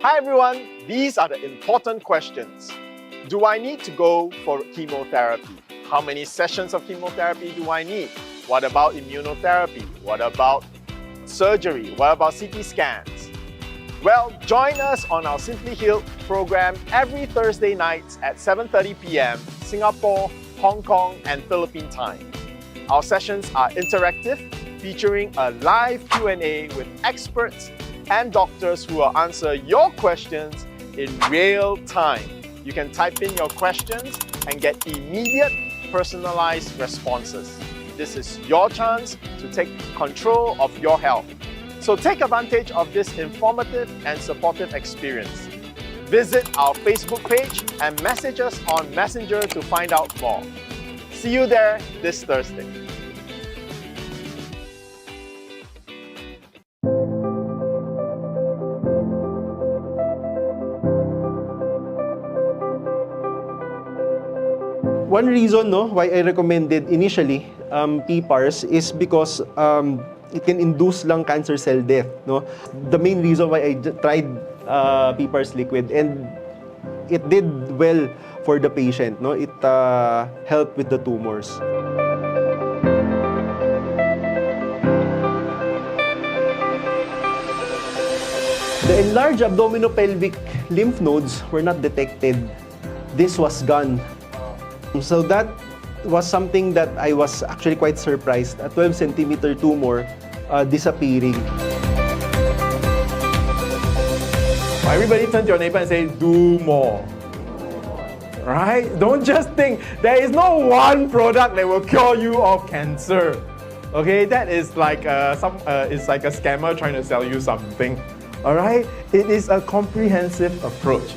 Hi everyone, these are the important questions. Do I need to go for chemotherapy? How many sessions of chemotherapy do I need? What about immunotherapy? What about surgery? What about CT scans? Well, join us on our Simply Healed program every Thursday nights at 7:30 p.m. Singapore, Hong Kong, and Philippine time. Our sessions are interactive, featuring a live Q&A with experts and doctors who will answer your questions in real time. You can type in your questions and get immediate, personalized responses. This is your chance to take control of your health. So take advantage of this informative and supportive experience. Visit our Facebook page and message us on Messenger to find out more. See you there this Thursday. One reason why I recommended initially PPARs is because it can induce lung cancer cell death. The main reason why I tried PPARs liquid, and it did well for the patient. It helped with the tumors. The enlarged abdominopelvic lymph nodes were not detected. This was gone. So that was something that I was actually quite surprised. A 12-centimeter tumor disappearing. Everybody turn to your neighbor and say, do more. Right? Don't just think there is no one product that will cure you of cancer. Okay, that is like it's like a scammer trying to sell you something. All right, it is a comprehensive approach.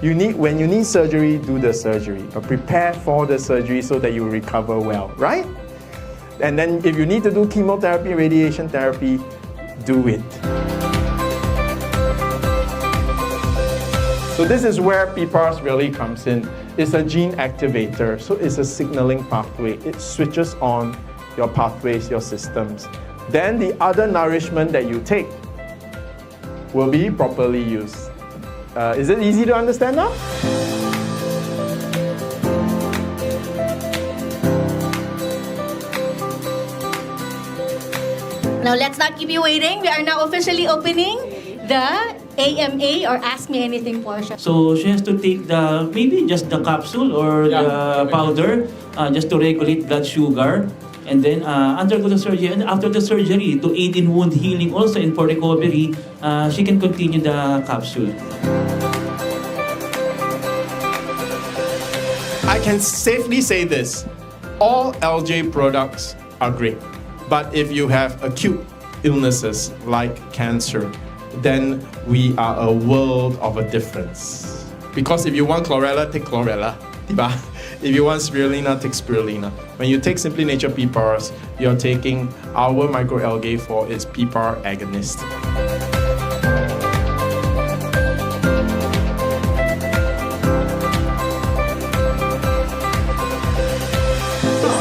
When you need surgery, do the surgery. But prepare for the surgery so that you recover well, right? And then if you need to do chemotherapy, radiation therapy, do it. So this is where PPARs really comes in. It's a gene activator, so it's a signaling pathway. It switches on your pathways, your systems. Then the other nourishment that you take will be properly used. Is it easy to understand now? Now let's not keep you waiting. We are now officially opening the AMA or Ask Me Anything portion. So she has to take maybe just the capsule or the powder just to regulate blood sugar. And then undergo the surgery, and after the surgery, to aid in wound healing also and for recovery, she can continue the capsule. I can safely say this, all LJ products are great. But if you have acute illnesses like cancer, then we are a world of a difference. Because if you want chlorella, take chlorella. Diba? If you want spirulina, take spirulina. When you take Simply Nature PPARs, you're taking our microalgae for its PPAR agonist.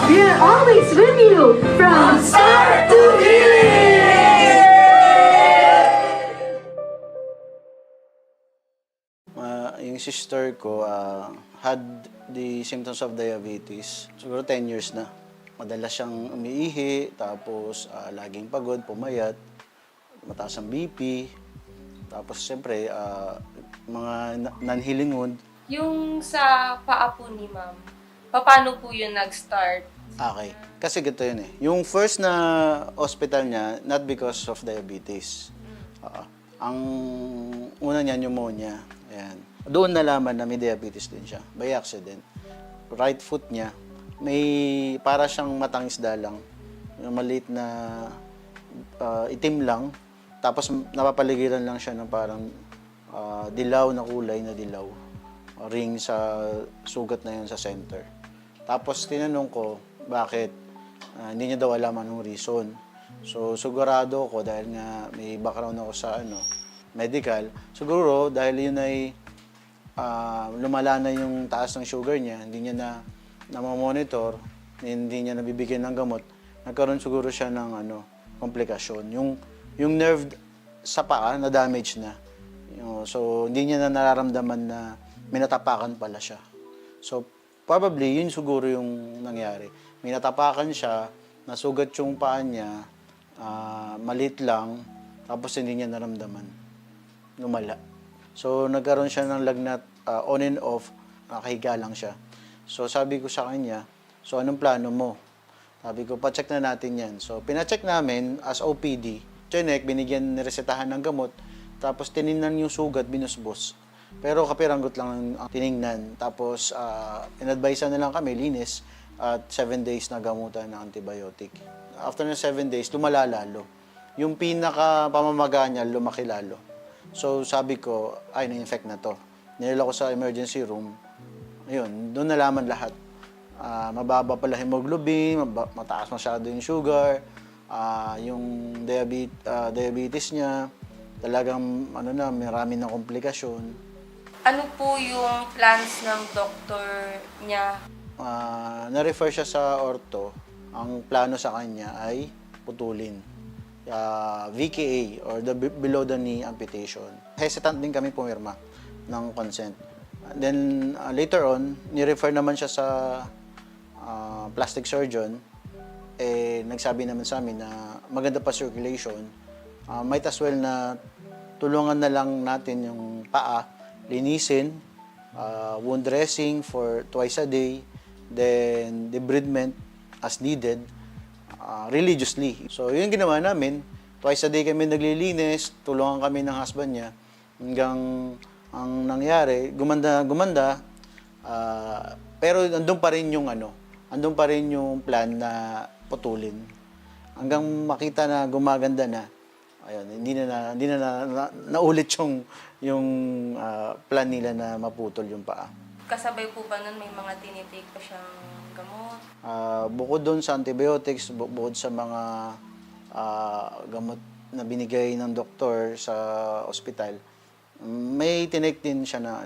We are always with you from start to finish. Yung sister ko had the symptoms of diabetes. Siguro 10 years na. Madalas siyang umiihi, tapos laging pagod, pumayat, mataas ang BP. Tapos siyempre, mga non-healing wound. Yung sa paa po ni ma'am, paano po yun nag-start? Okay. Kasi ganito yun eh. Yung first na hospital niya, not because of diabetes. Ang una niya, pneumonia. Ayan. Doon nalaman na may diabetes din siya, by accident. Right foot niya, may para siyang matang isda lang. Yung maliit na itim lang. Tapos napapaligiran lang siya ng parang dilaw na kulay na dilaw. Ring sa sugat na yun sa center. Tapos tinanong ko, bakit? Hindi niya daw alam anong reason. So sigurado ko dahil nga may background ako sa medical, siguro dahil yun ay lumala na yung taas ng sugar niya, hindi niya na monitor, hindi niya nabibigyan ng gamot, nagkaroon siguro siya ng komplikasyon. Yung nerve sa paa na damage na. So, hindi niya na nararamdaman na may natapakan pala siya. So, probably, yun siguro yung nangyari. May natapakan siya, nasugat yung paa niya, maliit lang, tapos hindi niya naramdaman. Lumala. So, nagkaroon siya ng lagnat on and off, nakahiga lang siya. So, sabi ko sa kanya, so anong plano mo? Sabi ko, pacheck na natin yan. So, pinacheck namin as OPD. Chinek, binigyan, niresetahan ng gamot. Tapos, tinignan yung sugat, binusbos. Pero kapiranggot lang ang tinignan. Tapos, in-advise na lang kami, linis, at 7 days na gamutan ng antibiotic. After na 7 days, lumala lalo. Yung pinaka-pamamaga niya, lumaki lalo. So, sabi ko, ay, na-infect na to. Nilala ko sa emergency room. Ayun, doon nalaman lahat. Mababa pala hemoglobin, mataas masyado yung sugar, yung diabetes niya, talagang marami ng komplikasyon. Ano po yung plans ng doktor niya? Na-refer siya sa ortho. Ang plano sa kanya ay putulin. VKA or the below the knee amputation. Hesitant din kami pumirma ng consent. Then later on, ni-refer naman siya sa plastic surgeon. Nagsabi naman sa amin na maganda pa circulation. Might as well na tulungan na lang natin yung paa, linisin, wound dressing for twice a day, then debridement as needed, religiously. So, yun ginawa namin. Twice a day kami naglilinis, tulungan kami ng husband niya. Hanggang ang nangyari, gumanda, pero andun pa rin yung plan na putulin. Hanggang makita na gumaganda na, ayun, hindi na naulit yung plan nila na maputol yung paa. Kasabay po ba nun may mga tinitake pa siyang gamot? Bukod doon sa antibiotics, bukod sa mga gamot na binigay ng doktor sa ospital, may tinake din siya na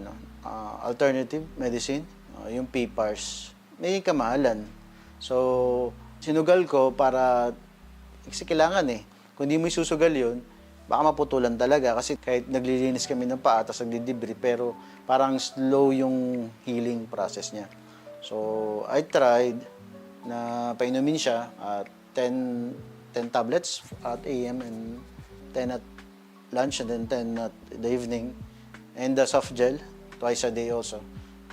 alternative medicine, yung PPARs. May kamahalan. So, sinugal ko para, kasi kailangan kung di mo isusugal yun, baka maputulan talaga. Kasi kahit naglilinis kami ng paa, tapos nagdidibri, pero parang slow yung healing process niya. So, I tried na painumin siya at 10 tablets at AM and 10 at lunch and then 10 at the evening. And the soft gel, twice a day also.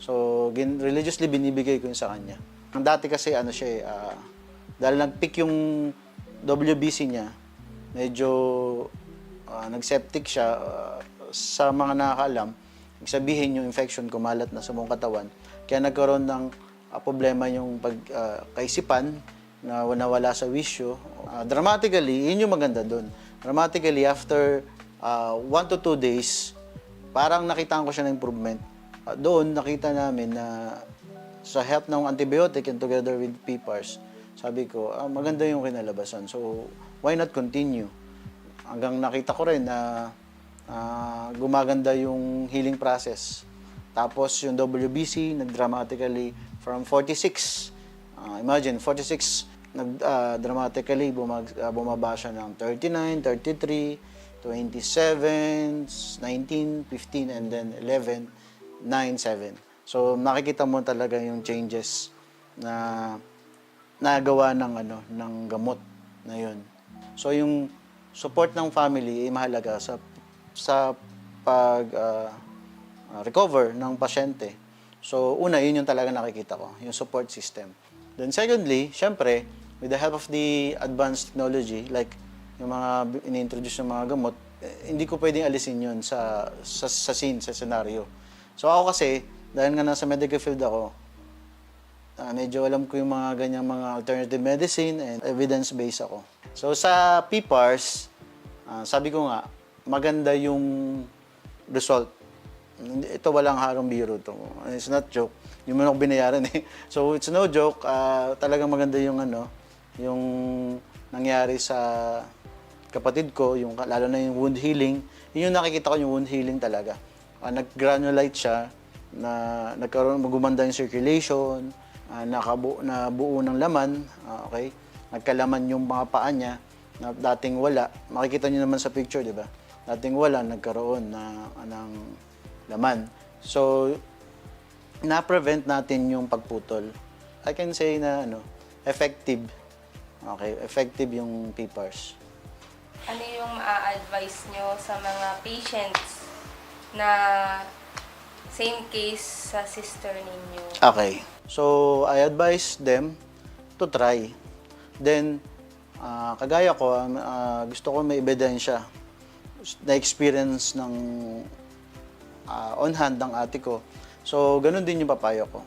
So, religiously binibigay ko yun sa kanya. Ang dati kasi dahil nag-peak yung WBC niya, medyo nag-septic siya. Sa mga nakakaalam, sabihin yung infection kumalat na sa buong katawan. Kaya nagkaroon ng problema yung kaisipan na nawala sa wisyo. Dramatically, yun yung maganda doon. Dramatically, after 1 to 2 days, parang nakita ko siya ng improvement. Doon, nakita namin na sa help ng antibiotic and together with PPARs, sabi ko, maganda yung kinalabasan. So, why not continue? Hanggang nakita ko rin na gumaganda yung healing process. Tapos yung WBC, nag-dramatically from 46. Imagine, 46, dramatically bumaba siya ng 39, 33, 27, 19, 15, and then 11, 9, 7. So, nakikita mo talaga yung changes na nagawa ng gamot na yun. So, yung support ng family ay mahalaga sa recover ng pasyente. So, una, yun yung talaga nakikita ko, yung support system. Then secondly, syempre, with the help of the advanced technology, like yung mga ini-introduce ng mga gamot, hindi ko pwedeng alisin yun sa scene, sa scenario. So, ako kasi, dahil nga nasa medical field ako, medyo alam ko yung mga ganyang mga alternative medicine and evidence-based ako. So, sa PPARs, sabi ko nga, maganda yung result. Ito walang harong biro to. It's not joke. Yung man ako binayaran So, it's no joke. Talagang maganda yung yung nangyari sa kapatid ko, lalo na yung wound healing. Yun yung nakikita ko yung wound healing talaga. Nag-granulate siya, gumanda yung circulation, nabuo ng laman, okay? Nagkalaman yung mga paa niya na dating wala. Makikita niyo naman sa picture, di ba? dating wala, nagkaroon ng laman. So, na-prevent natin yung pagputol. I can say na effective. Okay, effective yung PPARs. Ano yung ma-advise nyo sa mga patients na same case sa sister ninyo? Okay. So, I advise them to try. Then, kagaya ko, gusto ko may ebidensya na experience ng on hand ng ate ko. So, ganun din yung papayo ko.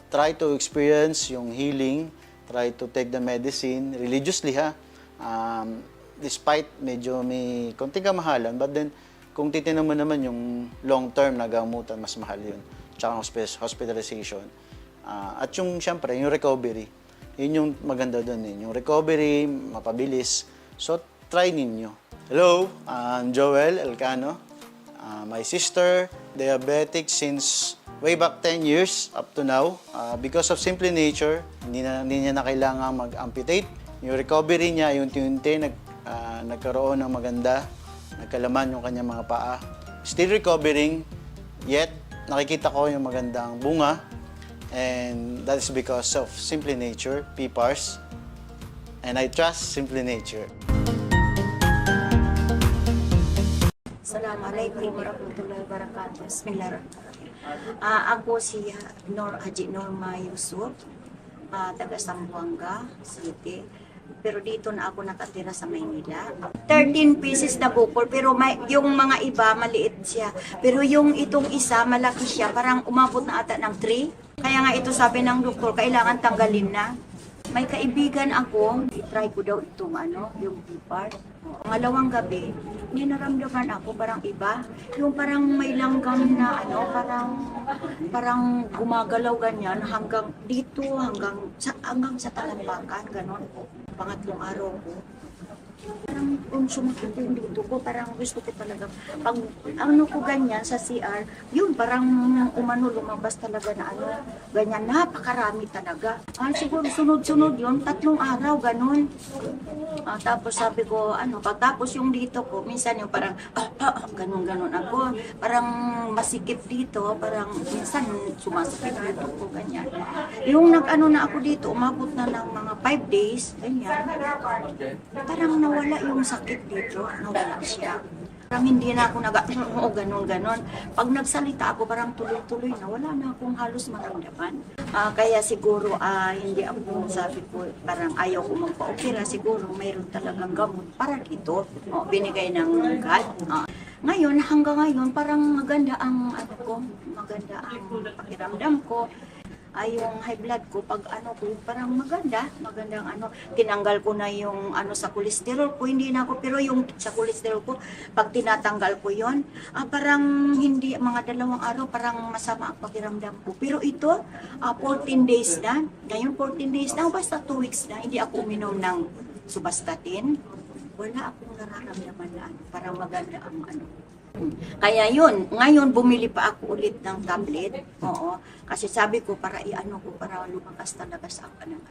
Try to experience yung healing, try to take the medicine religiously ha. Despite medyo may konting kamahalan, but then kung titignan mo naman yung long-term na gamutan, mas mahal yun. Tsaka hospitalization. At yung siyempre, yung recovery. Yun yung maganda doon eh. Yung recovery, mapabilis. So, try ninyo. Hello, I'm Joel Elcano. My sister, diabetic since way back 10 years up to now. Because of Simply Nature, hindi niya na kailangan mag-amputate. Yung recovery niya, yung unti-unti nagkaroon ng maganda, nagkalaman yung kanyang mga paa. Still recovering, yet nakikita ko yung magandang bunga. And that is because of Simply Nature, PPARs. And I trust Simply Nature. Assalamualaikum warahmatullahi wabarakatuh. Bismillahirrahmanirrahim. Ako si Haji Norma Yusuf, taga Zamboanga City. Pero dito na ako nakatira sa Maynila. 13 pieces na bukol, pero yung mga iba maliit siya. Pero yung itong isa malaki siya, parang umabot na ata ng 3. Kaya nga ito sabi ng doktor, kailangan tanggalin na. May kaibigan ako, i-try ko daw itong yung PPAR. Pangalawang gabi, may naramdaman ako parang iba. Yung parang may langgam na parang gumagalaw ganyan hanggang dito, hanggang sa talampakan, ganon. Pangatlong araw ko. Parang kung sumakit yung dito ko, parang gusto ko talaga. Pag ko ganyan sa CR, yun parang lumabas talaga na ganyan, napakarami talaga. Siguro sunod-sunod yun, 3 araw, ganun. Tapos sabi ko, pagtapos yung dito ko, minsan yung parang, ganun-ganun ako. Parang masikip dito, parang minsan sumasakit dito ko, ganyan. Yung na ako dito, umabot na ng mga 5 days, ganyan. Parang nawala yung sakit dito, nawala siya. Parang hindi na ako ganun-ganon. Pag nagsalita ako, parang tuloy-tuloy na, wala na akong halos maramdaman. Kaya siguro, hindi ako, sabi ko, parang ayaw ko magpa-opera. Siguro, mayroon talagang gamot para dito. Binigay ng God. Ngayon, hanggang ngayon, parang maganda ang maganda ang pakiramdam ko. Yung high blood ko, pag parang magandang tinanggal ko na yung sa cholesterol ko, hindi na ako, pero yung sa cholesterol ko, pag tinatanggal ko yon, parang hindi, mga 2 araw, parang masama ang pakiramdam ko. Pero ito, 14 days na, ngayon 14 days na, basta 2 weeks na, hindi ako uminom ng subastatin, wala akong nararamdaman na parang maganda ang Kaya yun, ngayon bumili pa ako ulit ng tablet. Oo. Kasi sabi ko para para lumakas talaga sa akin ng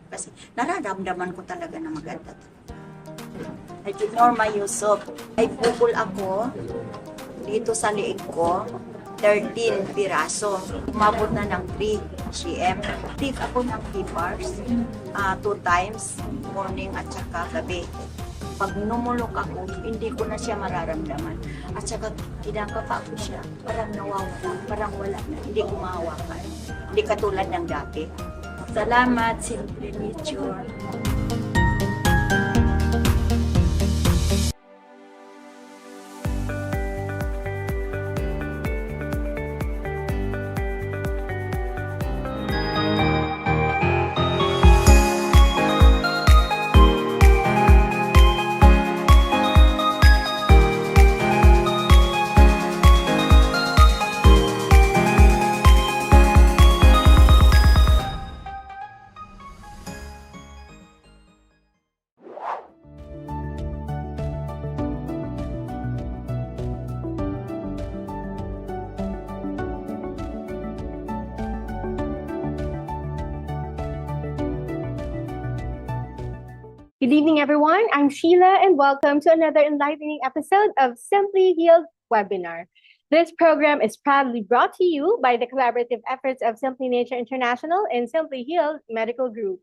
Kasi nararamdaman ko talaga na maganda. Haji Norma Yusuf, ay bukol ako dito sa liig ko, 13 piraso. Umabot na ng 3 cm. Take ako ng PPARs 2 times, morning at saka gabi. Pag numulok ako, hindi ko na siya mararamdaman. At saka, tinangkap ako siya. Parang nawawala, parang wala na. Hindi ko mahawakan. Hindi katulad ng dati. Salamat, Simply Nature. Good evening, everyone. I'm Sheila, and welcome to another enlightening episode of Simply Healed webinar. This program is proudly brought to you by the collaborative efforts of Simply Nature International and Simply Healed Medical Group.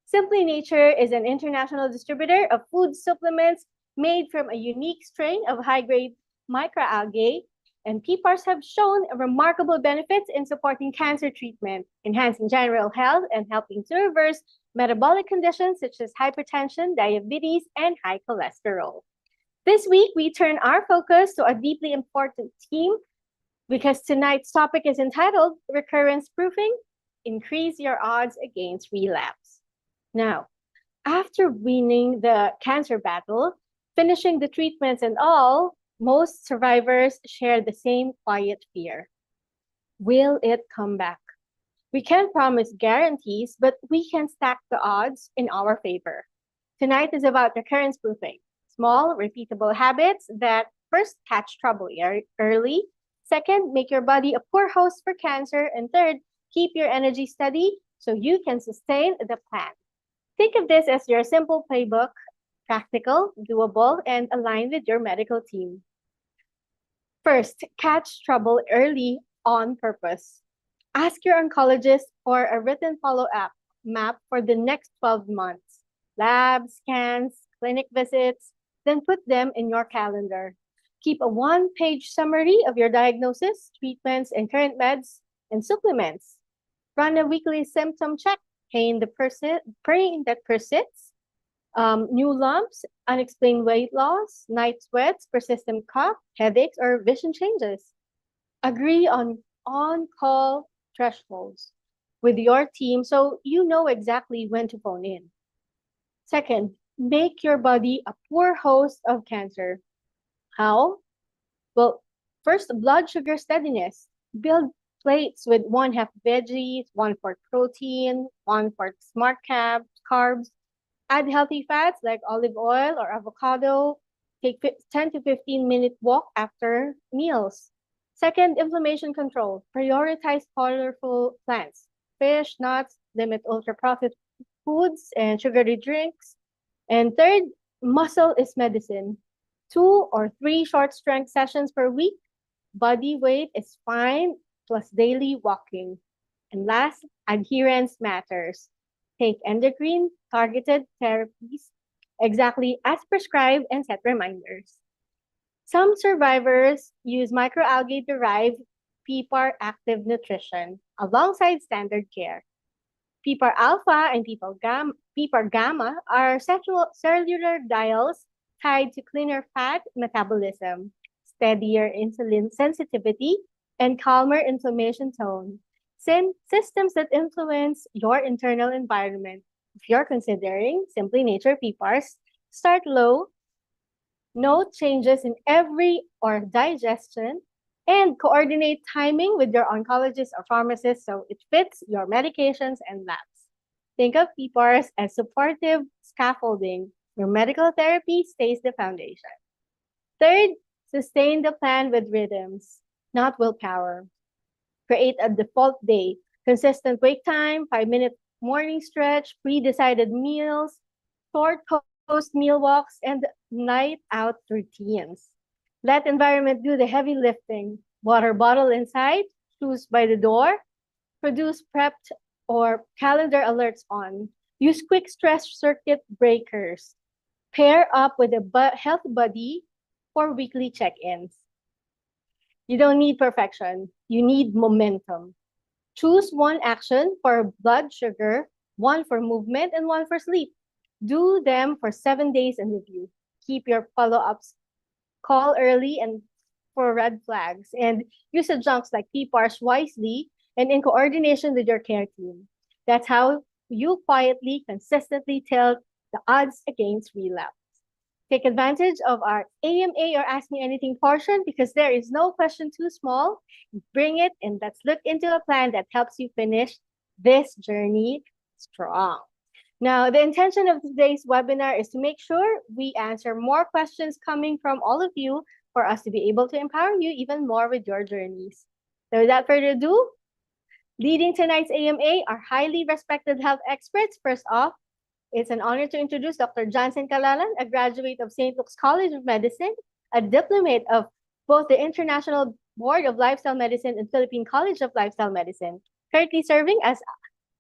Simply Nature is an international distributor of food supplements made from a unique strain of high-grade microalgae, and PPARs have shown remarkable benefits in supporting cancer treatment, enhancing general health, and helping to reverse metabolic conditions such as hypertension, diabetes, and high cholesterol. This week, we turn our focus to a deeply important theme because tonight's topic is entitled Recurrence Proofing, Increase Your Odds Against Relapse. Now, after winning the cancer battle, finishing the treatments and all, most survivors share the same quiet fear. Will it come back? We can't promise guarantees, but we can stack the odds in our favor. Tonight is about recurrence proofing, small, repeatable habits that first catch trouble early, second, make your body a poor host for cancer, and third, keep your energy steady so you can sustain the plan. Think of this as your simple playbook, practical, doable, and aligned with your medical team. First, catch trouble early on purpose. Ask your oncologist for a written follow-up map for the next 12 months. Lab, scans, clinic visits, then put them in your calendar. Keep a one-page summary of your diagnosis, treatments, and current meds and supplements. Run a weekly symptom check, pain that persists, new lumps, unexplained weight loss, night sweats, persistent cough, headaches, or vision changes. Agree on on-call thresholds with your team so you know exactly when to phone in. Second, make your body a poor host of cancer. How? Well, first, blood sugar steadiness. Build plates with 1/2 veggies, 1/4 protein, 1/4 smart carbs. Add healthy fats like olive oil or avocado. Take 10 to 15-minute walk after meals. Second, inflammation control. Prioritize colorful plants. Fish, nuts, limit ultra-processed foods and sugary drinks. And third, muscle is medicine. 2 or 3 short strength sessions per week. Body weight is fine, plus daily walking. And last, adherence matters. Take endocrine targeted therapies exactly as prescribed and set reminders. Some survivors use microalgae-derived PPAR active nutrition alongside standard care. PPAR alpha and PPAR gamma are cellular dials tied to cleaner fat metabolism, steadier insulin sensitivity, and calmer inflammation tone. Systems that influence your internal environment. If you're considering Simply Nature PPARs, start low, note changes in every or digestion, and coordinate timing with your oncologist or pharmacist so it fits your medications and labs. Think of PPARs as supportive scaffolding. Your medical therapy stays the foundation. Third, sustain the plan with rhythms, not willpower. Create a default day, consistent wake time, 5-minute morning stretch, pre-decided meals, short post-meal walks, and night out routines. Let environment do the heavy lifting. Water bottle inside, shoes by the door, produce prepped or calendar alerts on. Use quick stress circuit breakers. Pair up with a health buddy for weekly check-ins. You don't need perfection. You need momentum. Choose one action for blood sugar, one for movement, and one for sleep. Do them for 7 days and review. Keep your follow-ups. Call early and for red flags. And use adjuncts like PPARs wisely and in coordination with your care team. That's how you quietly, consistently tilt the odds against relapse. Take advantage of our AMA or Ask Me Anything portion because there is no question too small. Bring it and let's look into a plan that helps you finish this journey strong. Now, the intention of today's webinar is to make sure we answer more questions coming from all of you for us to be able to empower you even more with your journeys. So without further ado, leading tonight's AMA are highly respected health experts. First off, It's an honor to introduce Dr. Jansen Calalan, a graduate of St. Luke's College of Medicine, a diplomate of both the International Board of Lifestyle Medicine and Philippine College of Lifestyle Medicine, currently serving as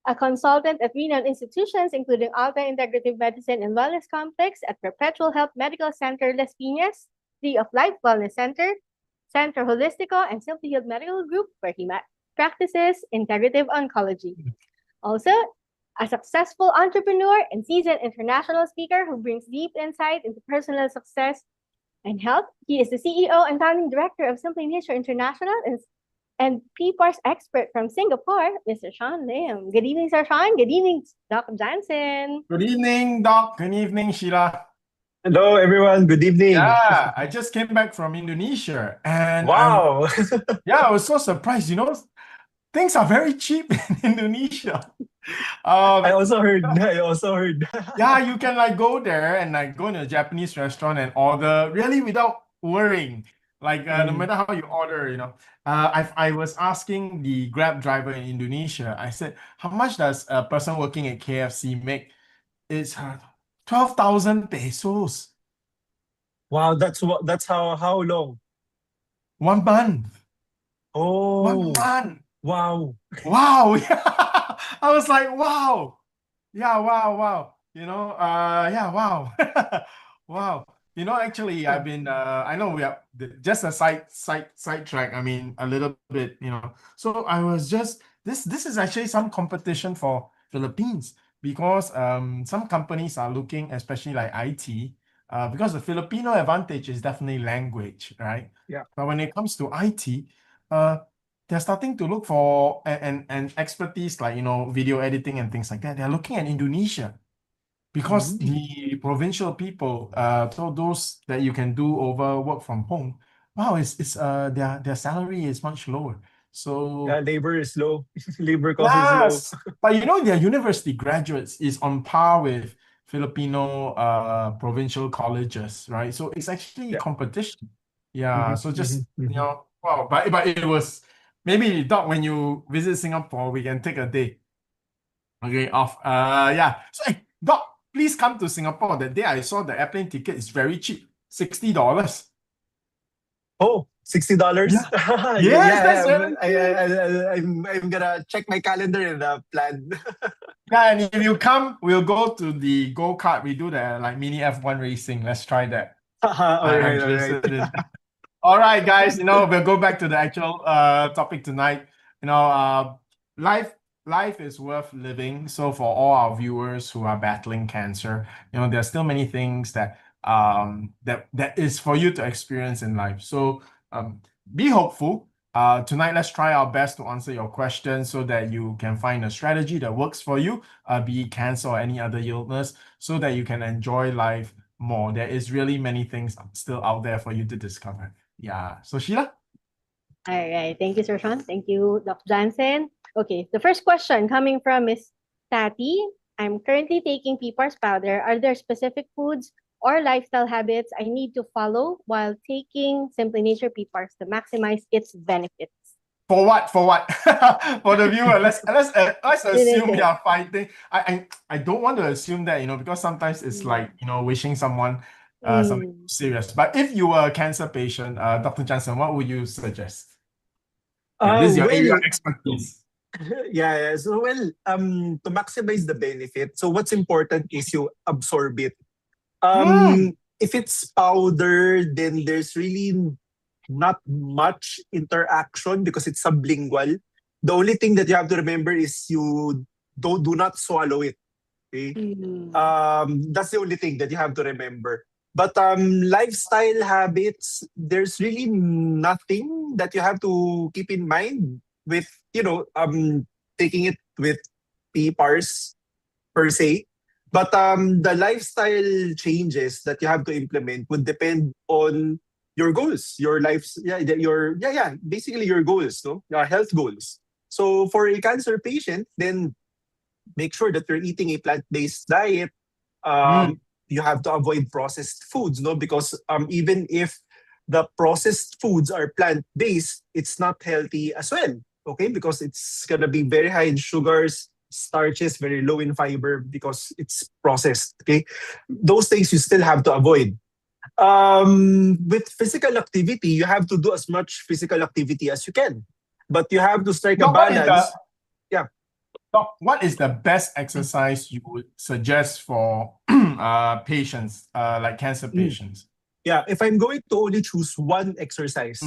a consultant at renowned institutions, including Alta Integrative Medicine and Wellness Complex at Perpetual Health Medical Center Las Piñas, Tree of Life Wellness Center, Centro Holistico, and Simply Healed Medical Group, where he practices integrative oncology. Also, a successful entrepreneur and seasoned international speaker who brings deep insight into personal success and health. He is the CEO and founding director of Simply Nature International and PPARs Expert from Singapore, Mr. Shyan Lim. Good evening, Sir Shyan. Good evening, Dr. Jansen. Good evening, Doc. Good evening, Sheila. Hello, everyone. Good evening. Yeah, I just came back from Indonesia, and Wow. I was so surprised. Things are very cheap in Indonesia. I also heard. Yeah, you can go there and go in a Japanese restaurant and order really without worrying. No matter how you order, I was asking the Grab driver in Indonesia. I said, how much does a person working at KFC make? It's 12,000 pesos. Wow, that's how long? 1 month. Oh. 1 month. Wow. Wow. Yeah. I was like, wow. Yeah, wow. Yeah, wow. Wow. Actually, I've been I know we are just a side track. I mean, a little bit, So I was just this is actually some competition for Philippines because some companies are looking, especially like IT, because the Filipino advantage is definitely language, right? Yeah. But when it comes to IT, they're starting to look for an expertise like video editing and things like that. They're looking at Indonesia because the provincial people, so those that you can do over work from home, wow, it's their salary is much lower. So Yeah, labor is low. Labor cost is yes, low. but their university graduates is on par with Filipino provincial colleges, right? So it's actually Yeah. competition. Yeah. So just Mhm. wow, but it was maybe, Doc, when you visit Singapore, we can take a day. Okay, off. Yeah. So Doc, please come to Singapore. That day I saw the airplane ticket is very cheap, $60. Oh, $60. Yeah. Yeah, Yes, that's very I'm gonna check my calendar and plan. Yeah, and if you come, we'll go to the go-kart. We do the mini F1 racing. Let's try that. All I'm right. interested in that. All right, guys. We'll go back to the actual topic tonight. Life is worth living. So for all our viewers who are battling cancer, there's still many things that that is for you to experience in life. So be hopeful. Tonight, let's try our best to answer your questions so that you can find a strategy that works for you, be it cancer or any other illness, so that you can enjoy life more. There is really many things still out there for you to discover. Yeah. So Sheila? All right. Thank you, Sir Shyan. Thank you, Dr. Jansen. Okay, the first question coming from Miss Tati. I'm currently taking PPARs powder. Are there specific foods or lifestyle habits I need to follow while taking Simply Nature PPARs to maximize its benefits? For what? For the viewer, let's assume they are fighting. I don't want to assume that, because sometimes it's like, wishing someone something serious. But if you were a cancer patient, Dr. Jansen, what would you suggest? This is your area of expertise. Yeah. So to maximize the benefit, so what's important is you absorb it. If it's powder, then there's really not much interaction because it's sublingual. The only thing that you have to remember is you do not swallow it. Okay? That's the only thing that you have to remember. But lifestyle habits, there's really nothing that you have to keep in mind with taking it with PPARs per se. But the lifestyle changes that you have to implement would depend on your goals, your lives, basically your goals, your health goals. So for a cancer patient, then make sure that you're eating a plant-based diet. You have to avoid processed foods, because even if the processed foods are plant-based, it's not healthy as well. Okay, because it's gonna be very high in sugars, starches, very low in fiber because it's processed. Okay, those things you still have to avoid. With physical activity, you have to do as much physical activity as you can, but you have to strike a Doc, balance. Yeah. Doc, what is the best exercise you would suggest for patients, like cancer patients? Yeah, if I'm going to only choose one exercise,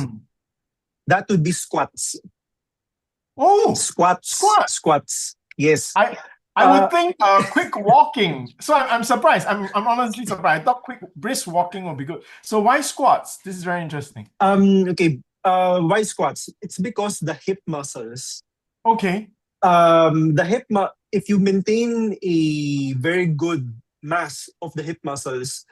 that would be squats. Oh, Squats. Yes. I would think quick walking. So I'm surprised. I'm honestly surprised. I thought quick brisk walking would be good. So why squats? This is very interesting. Okay. Why squats? It's because the hip muscles. Okay. If you maintain a very good mass of the hip muscles,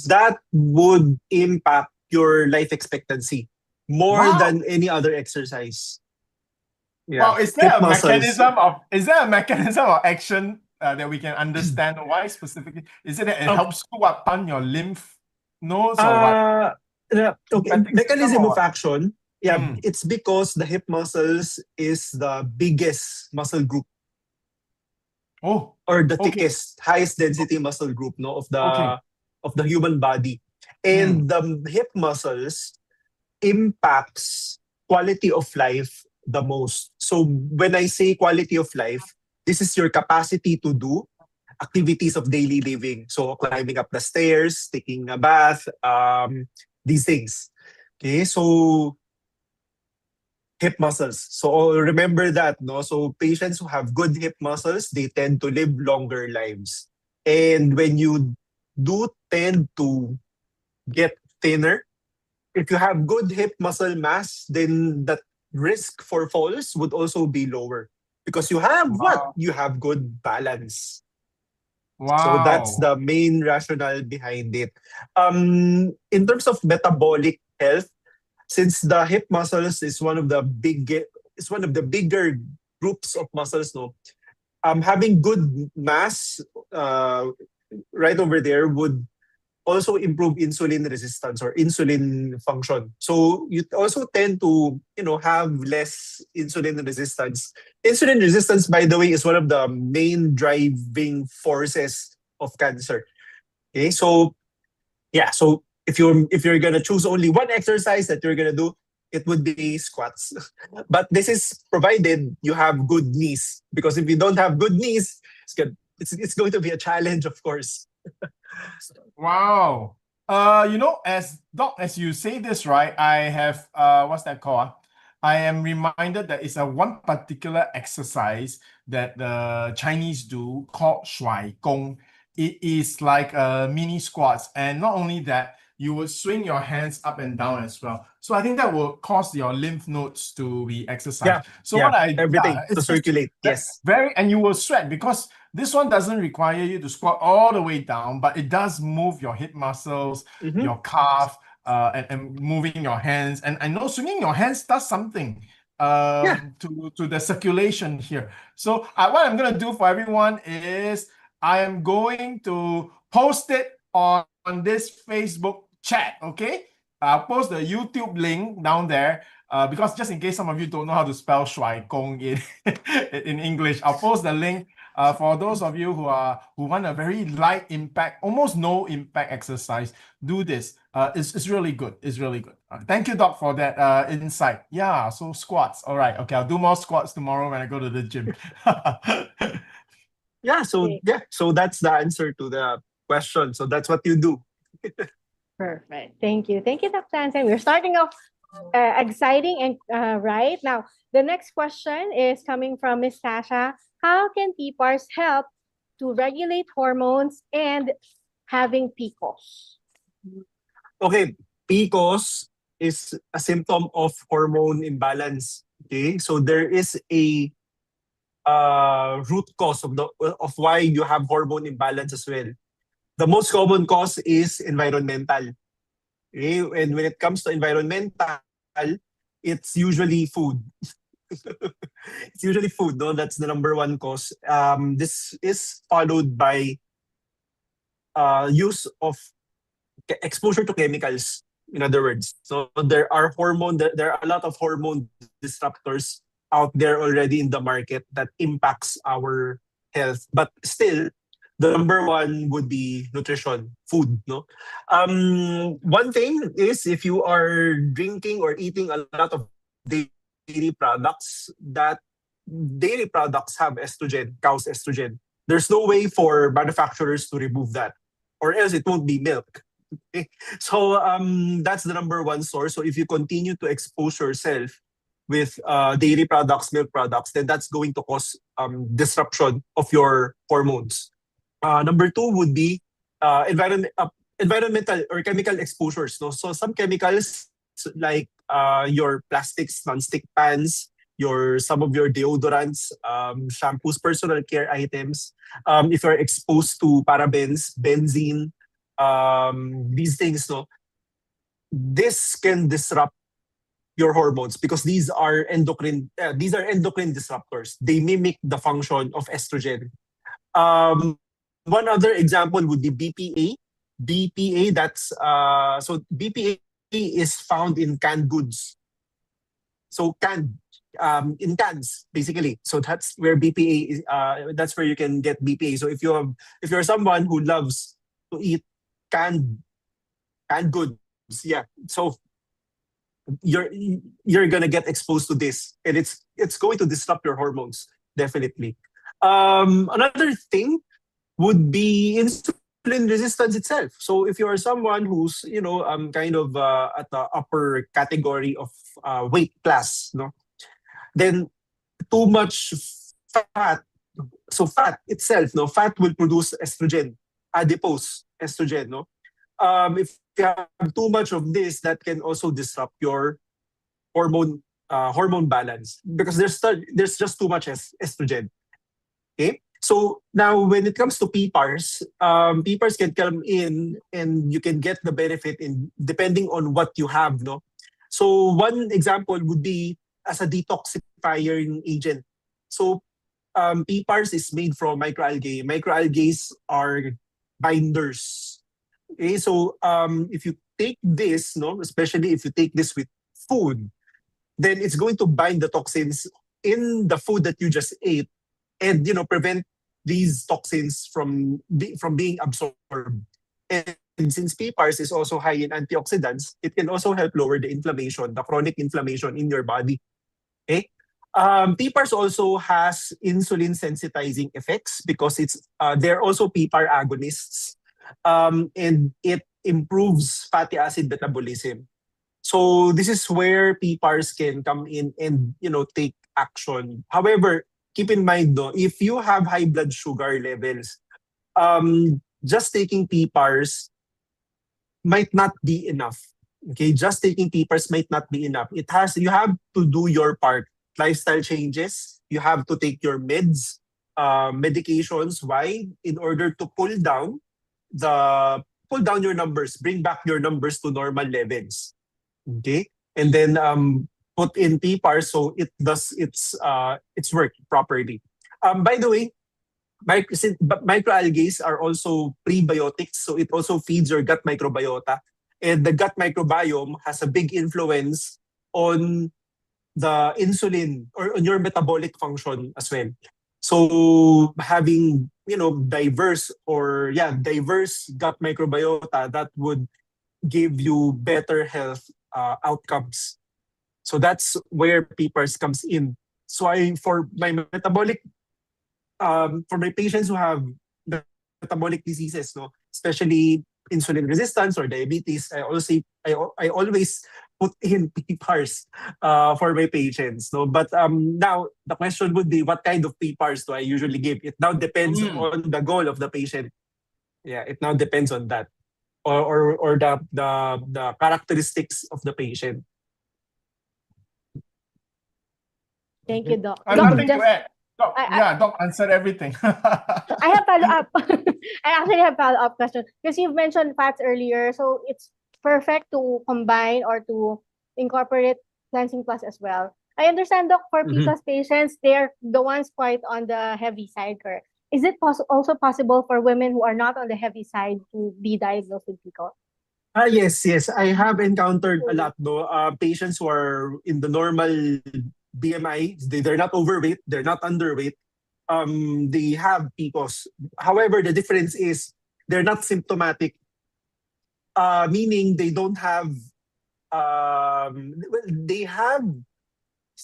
that would impact your life expectancy more than any other exercise. Yeah. Well, is there a mechanism of action that we can understand? Why specifically? Is it that it helps cool up on your lymph nodes or what? Okay. Mechanism of action. Yeah, it's because the hip muscles is the biggest muscle group. Or the thickest, highest density muscle group, of the human body. And the hip muscles impacts quality of life the most. So when I say quality of life, this is your capacity to do activities of daily living. So climbing up the stairs, taking a bath, these things. Okay, so hip muscles. So remember that, no? So patients who have good hip muscles, they tend to live longer lives. And when you do tend to get thinner, if you have good hip muscle mass, then that risk for falls would also be lower because you have what? You have good balance. Wow. So that's the main rationale behind it. In terms of metabolic health, since the hip muscles is one of the bigger groups of muscles, no, having good mass right over there would also improve insulin resistance or insulin function. So you also tend to, have less insulin resistance. Insulin resistance, by the way, is one of the main driving forces of cancer. Okay, so yeah, so if you're gonna choose only one exercise that you're gonna do, it would be squats. But this is provided you have good knees, because if you don't have good knees, it's going to be a challenge, of course. Wow. As you say this, right, I have what's that called? I am reminded that it's a one particular exercise that the Chinese do called Shuai Gong. It is like mini squats, and not only that, you will swing your hands up and down as well. So I think that will cause your lymph nodes to be exercised. Everything to circulate. Yes. And you will sweat because this one doesn't require you to squat all the way down, but it does move your hip muscles, your calf, and moving your hands. And I know swinging your hands does something to the circulation here. So what I'm going to do for everyone is I am going to post it on this Facebook chat, okay? I'll post the YouTube link down there because just in case some of you don't know how to spell Shuai Gong in English, I'll post the link for those of you who want a very light impact, almost no impact exercise. Do this. It's really good. It's really good. Thank you, Doc, for that insight. Yeah, so squats. All right. Okay, I'll do more squats tomorrow when I go to the gym. So that's the answer to the question. So that's what you do. Perfect. Thank you. Thank you, Dr. Jansen. We're starting off exciting and right now. The next question is coming from Miss Tasha. How can PPARs help to regulate hormones and having PCOS? Okay, PCOS is a symptom of hormone imbalance. Okay, so there is a root cause of why you have hormone imbalance as well. The most common cause is environmental. Okay? And when it comes to environmental, it's usually food. It's usually food, no? That's the number one cause. This is followed by use of exposure to chemicals, in other words. So there are a lot of hormone disruptors out there already in the market that impacts our health. But still, the number one would be nutrition, food. No, one thing is if you are drinking or eating a lot of dairy products, that dairy products have estrogen, cow's estrogen. There's no way for manufacturers to remove that, or else it won't be milk. Okay? So that's the number one source. So if you continue to expose yourself with dairy products, milk products, then that's going to cause disruption of your hormones. Number two would be environmental or chemical exposures. No? So some chemicals like your plastics, non-stick pans, some of your deodorants, shampoos, personal care items. If you're exposed to parabens, benzene, these things, no, this can disrupt your hormones because these are endocrine disruptors. They mimic the function of estrogen. One other example would be BPA. BPA, that's so BPA is found in canned goods. So in cans, basically. So that's where BPA is. That's where you can get BPA. So if you're someone who loves to eat canned goods, yeah. So you're gonna get exposed to this, and it's going to disrupt your hormones definitely. Another thing would be insulin resistance itself. So if you are someone who's kind of at the upper category of weight class, no, then too much fat. So fat itself, no, fat will produce estrogen, adipose estrogen, no. If you have too much of this, that can also disrupt your hormone balance because there's just too much estrogen. Okay, so now when it comes to PPARs, PPARs can come in and you can get the benefit in depending on what you have, no. So one example would be as a detoxifying agent. So PPARs is made from microalgae. Microalgae are binders. Okay, so if you take this, no, especially if you take this with food, then it's going to bind the toxins in the food that you just ate, and prevent these toxins from being absorbed. And since PPARs is also high in antioxidants, it can also help lower the inflammation, the chronic inflammation in your body. Okay. PPARs also has insulin sensitizing effects because they're also PPAR agonists. And it improves fatty acid metabolism. So this is where PPARs can come in and take action. However, keep in mind though, if you have high blood sugar levels, just taking PPARs might not be enough. Okay, just taking PPARs might not be enough. You have to do your part. Lifestyle changes. You have to take your meds, medications. Why? In order to pull down your numbers, bring back your numbers to normal levels. Okay, and then put in PPAR so it does its work properly. By the way, microalgae are also prebiotics, so it also feeds your gut microbiota, and the gut microbiome has a big influence on the insulin or on your metabolic function as well. So having diverse gut microbiota, that would give you better health outcomes. So that's where PPARs comes in. So for my patients who have metabolic diseases, no, especially insulin resistance or diabetes, I always put in PPARs for my patients. No, but now the question would be, what kind of PPARs do I usually give? It now depends on the goal of the patient. Yeah, it now depends on that, or the characteristics of the patient. Thank you, Doc. I have Doc, nothing to add. Doc, Doc answered everything. I have follow-up. I actually have follow-up question because you've mentioned fats earlier, so it's perfect to combine or to incorporate Cleansing Plus as well. I understand, Doc, for PCOS patients, they're the ones quite on the heavy side, correct? Is it also possible for women who are not on the heavy side to be diagnosed with PCOS? Yes. I have encountered a lot, patients who are in the normal BMI. They're not overweight. They're not underweight. They have PCOS. However, the difference is they're not symptomatic, meaning they don't have. Well,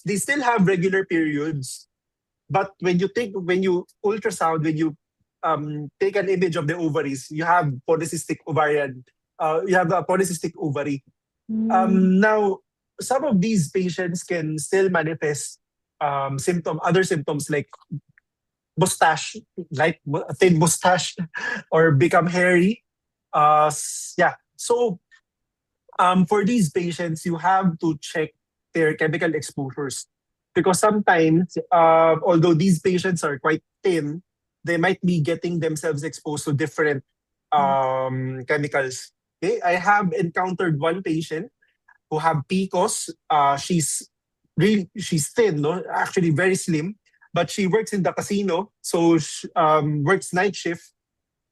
they still have regular periods, but when you ultrasound, when you take an image of the ovaries, you have polycystic ovarian. You have a polycystic ovary. Now, some of these patients can still manifest other symptoms like mustache, like a thin mustache, or become hairy. Yeah. So, for these patients, you have to check their chemical exposures because sometimes, although these patients are quite thin, they might be getting themselves exposed to different chemicals. Okay, I have encountered one patient who have PCOS. She's thin, no, actually very slim, but she works in the casino, so works night shift,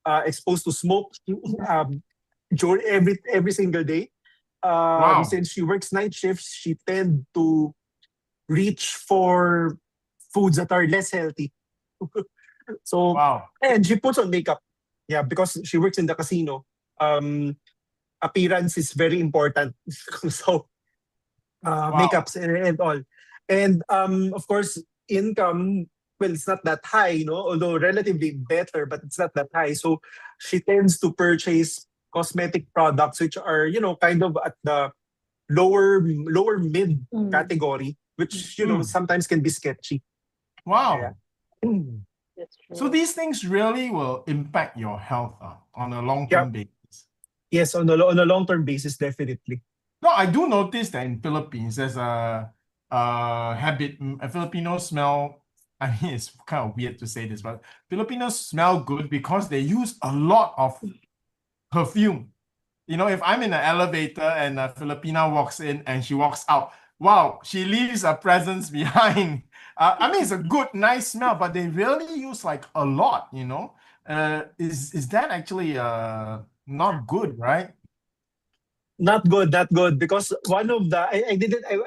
exposed to smoke during every single day. Since she works night shifts, she tend to reach for foods that are less healthy. So, and she puts on makeup. Yeah, because she works in the casino. Appearance is very important. So, makeups and all. And of course, income, well, it's not that high, although relatively better, but it's not that high. So she tends to purchase cosmetic products which are, kind of at the lower mid category, which, sometimes can be sketchy. Wow. Yeah. That's true. So these things really will impact your health on a long-term basis. Yes, on a long-term basis, definitely. No, I do notice that in Philippines, there's a habit. Filipinos smell. I mean, it's kind of weird to say this, but Filipinos smell good because they use a lot of perfume. If I'm in an elevator and a Filipina walks in and she walks out, wow, she leaves a presence behind. I mean, it's a good, nice smell, but they really use like a lot. Is that actually not good, right? Not good, because one of the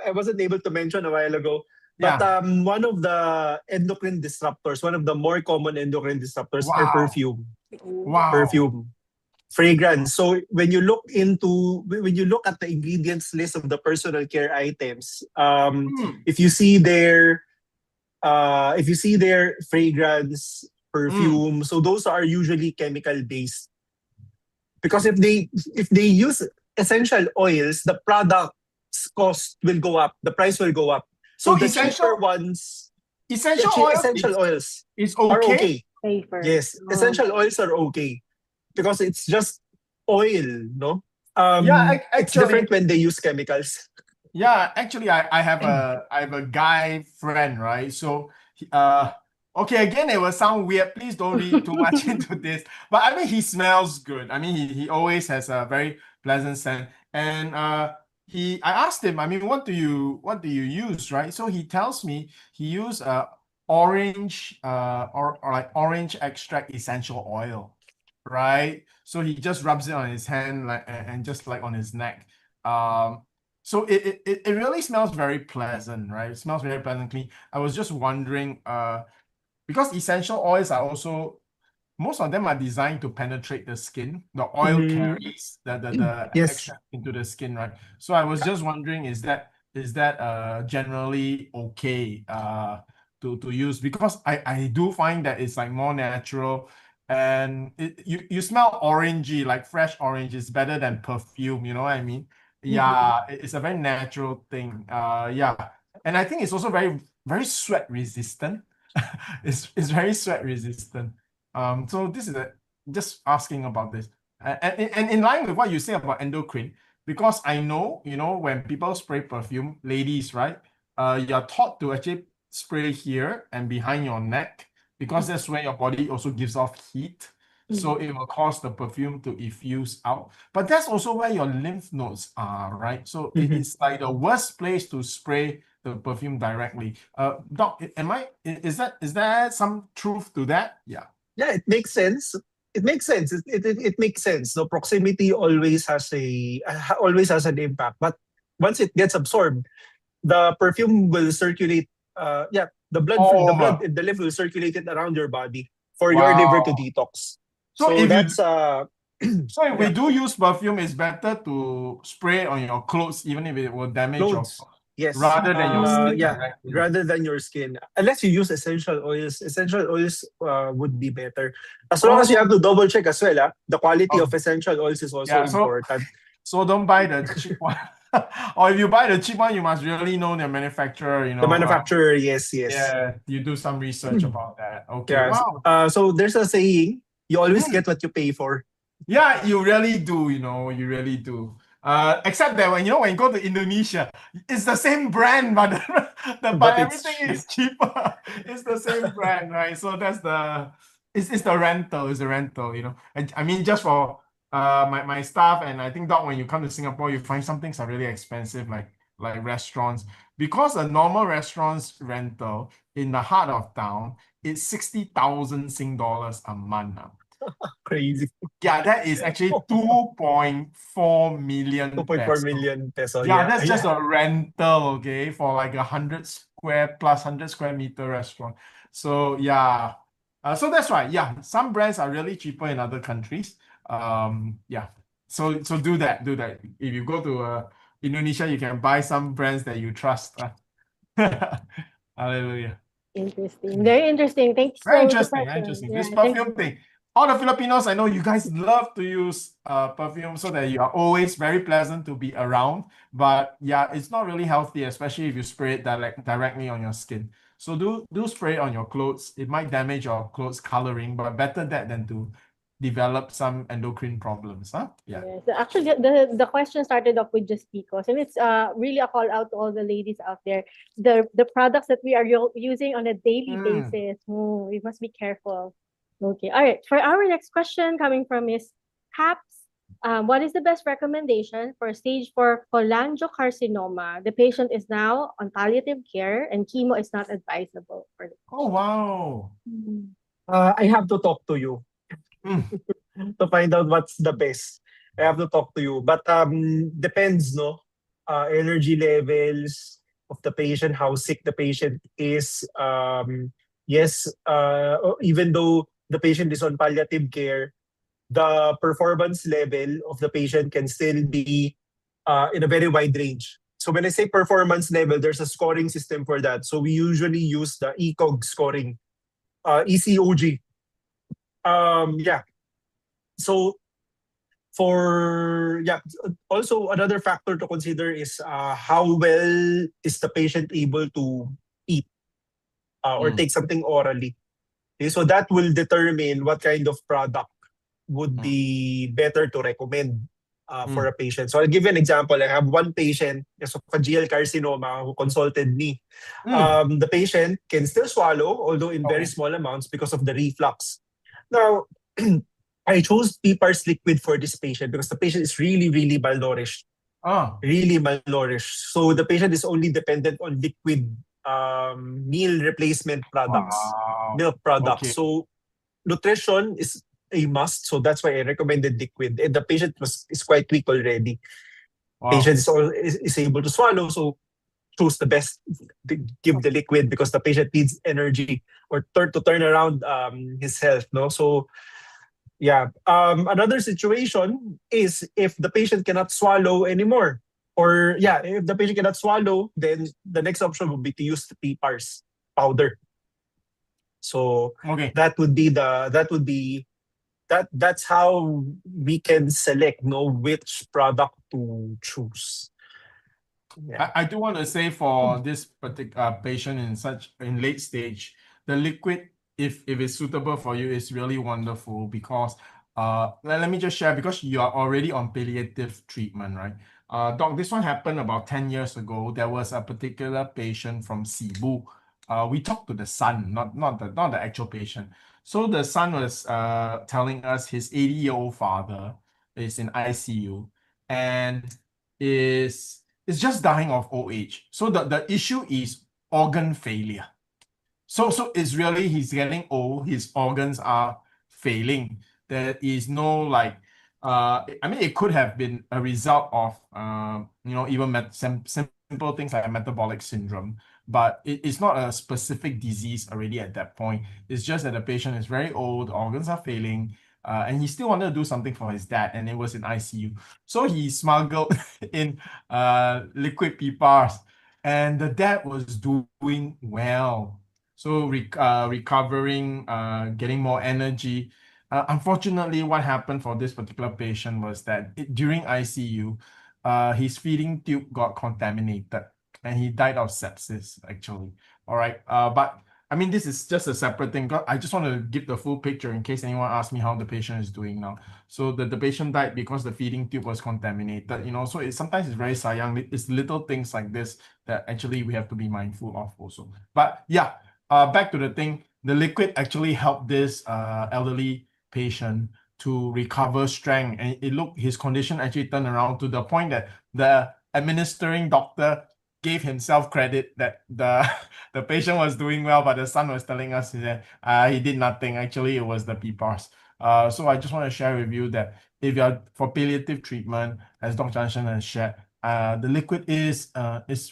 I wasn't able to mention a while ago, but one of the endocrine disruptors, one of the more common endocrine disruptors are perfume. Wow. Perfume, fragrance. So when you look at the ingredients list of the personal care items, if you see their fragrance, perfume, so those are usually chemical based. Because if they use essential oils, the product's cost will go up. The price will go up. So the cheaper ones, essential oils is are okay. okay. Safer. Yes, essential oils are okay because it's just oil, no? It's different when they use chemicals. Yeah, actually, I have a guy friend, right? So, okay, again, it will sound weird. Please don't read too much into this. But I mean, he smells good. I mean, he always has a very pleasant scent. And I asked him, I mean, what do you use, right? So he tells me he used orange or like orange extract essential oil, right? So he just rubs it on his hand and just like on his neck. So it really smells very pleasant, right? It smells very pleasantly. I was just wondering, because essential oils are also, most of them are designed to penetrate the skin. The oil carries the extract into the skin, right? So I was just wondering, is that generally okay to use? Because I do find that it's like more natural. And you smell orangey, like fresh orange is better than perfume, you know what I mean? Yeah, it's a very natural thing. Yeah. And I think it's also very, very sweat resistant. It's very sweat resistant. So this is just asking about this. And in line with what you say about endocrine, because I know, when people spray perfume, ladies, right? You're taught to actually spray here and behind your neck, because that's where your body also gives off heat. So it will cause the perfume to effuse out. But that's also where your lymph nodes are, right? So it's like the worst place to spray the perfume directly. Doc, is there some truth to that? Yeah. Yeah, it makes sense. It makes sense. It makes sense. So proximity always has an impact. But once it gets absorbed, the perfume will circulate. The blood, All the over. blood in the liver will circulate it around your body for your Wow. liver to detox. So So if you that's So if we do use perfume, it's better to spray on your clothes, even if it will damage your clothes. Yes. rather than your skin Yeah. directly. Rather than your skin, unless you use essential oils, would be better. As long as you have to double check as well. The quality of essential oils is also Yeah, important. So don't buy the cheap one. Or if you buy the cheap one, you must really know the manufacturer, The manufacturer, yes. Yeah, you do some research about that. Okay. Yeah. Wow. So there's a saying: you always get what you pay for. Yeah, you really do, you really do. Except that when you go to Indonesia, it's the same brand, but But it's everything is cheaper. It's the same brand, right? So that's it's the rental, I mean, just for my staff, and I think, Doc, when you come to Singapore, you find some things are really expensive, like restaurants, because a normal restaurant's rental in the heart of town is 60,000 Sing dollars a month now. Crazy. Yeah, that is actually 2.4 million 2.4 million peso. Yeah, that's just a rental, okay, for like 100 square meter restaurant. So yeah, so that's right. Yeah, some brands are really cheaper in other countries. Yeah, so do that. If you go to Indonesia, you can buy some brands that you trust. Hallelujah. Interesting. Very interesting. Thanks Very for the interesting. question. This Yeah, thank perfume you. thing. All the Filipinos, I know you guys love to use perfume so that you are always very pleasant to be around. But yeah, it's not really healthy, especially if you spray it directly on your skin. So do spray it on your clothes. It might damage your clothes coloring, but better that than to develop some endocrine problems, huh? Yeah. Yes. Actually, the question started off with just Picos, and it's really a call out to all the ladies out there. The products that we are using on a daily basis, we must be careful. Okay, all right. For our next question, coming from Miss Caps, what is the best recommendation for stage 4 cholangiocarcinoma? The patient is now on palliative care, and chemo is not advisable for the. Oh, wow. I have to talk to you to find out what's the best. I have to talk to you, but depends, no. Energy levels of the patient, how sick the patient is. Yes, even though the patient is on palliative care, the performance level of the patient can still be in a very wide range. So when I say performance level, there's a scoring system for that. So we usually use the ECOG scoring, ECOG. Yeah. So also another factor to consider is how well is the patient able to eat or take something orally. Okay, so that will determine what kind of product would be better to recommend for a patient. So I'll give you an example. I have one patient, esophageal carcinoma, who consulted me. The patient can still swallow, although in very small amounts because of the reflux. Now, I chose PPARs liquid for this patient because the patient is really, really malnourished. Really malnourished. So the patient is only dependent on liquid meal replacement products, milk products. Okay. So nutrition is a must. So that's why I recommended liquid. And the patient is quite weak already. Patient is able to swallow, so choose the best to give the liquid because the patient needs energy or to turn around his health. No, so yeah. Another situation is if the patient cannot swallow anymore, or if the patient cannot swallow, then the next option would be to use the PPARs powder. So that's how we can select which product to choose. Yeah. I do want to say for this particular patient in late stage, the liquid, if it's suitable for you, is really wonderful because let me just share, because you are already on palliative treatment, right? Doc, this one happened about 10 years ago. There was a particular patient from Cebu. We talked to the son, not the actual patient. So the son was telling us his 80-year-old father is in ICU and is just dying of old age. So the issue is organ failure. So it's really, he's getting old, his organs are failing. There is no I mean, it could have been a result of even simple things like metabolic syndrome, but it's not a specific disease already at that point. It's just that the patient is very old, organs are failing, and he still wanted to do something for his dad, and it was in ICU. So he smuggled in liquid PPARs, and the dad was doing well. So recovering, getting more energy. Unfortunately, what happened for this particular patient was that during ICU, his feeding tube got contaminated and he died of sepsis, actually. All right. But I mean, this is just a separate thing. I just want to give the full picture in case anyone asks me how the patient is doing now. So the patient died because the feeding tube was contaminated, so sometimes it's very sayang. It's little things like this that actually we have to be mindful of also. But yeah, back to the thing, the liquid actually helped this elderly patient to recover strength, and his condition actually turned around to the point that the administering doctor gave himself credit that the patient was doing well, but the son was telling us that he did nothing. Actually, it was the PPARs. So I just want to share with you that if you're for palliative treatment, as Dr. Jansen has shared, the liquid is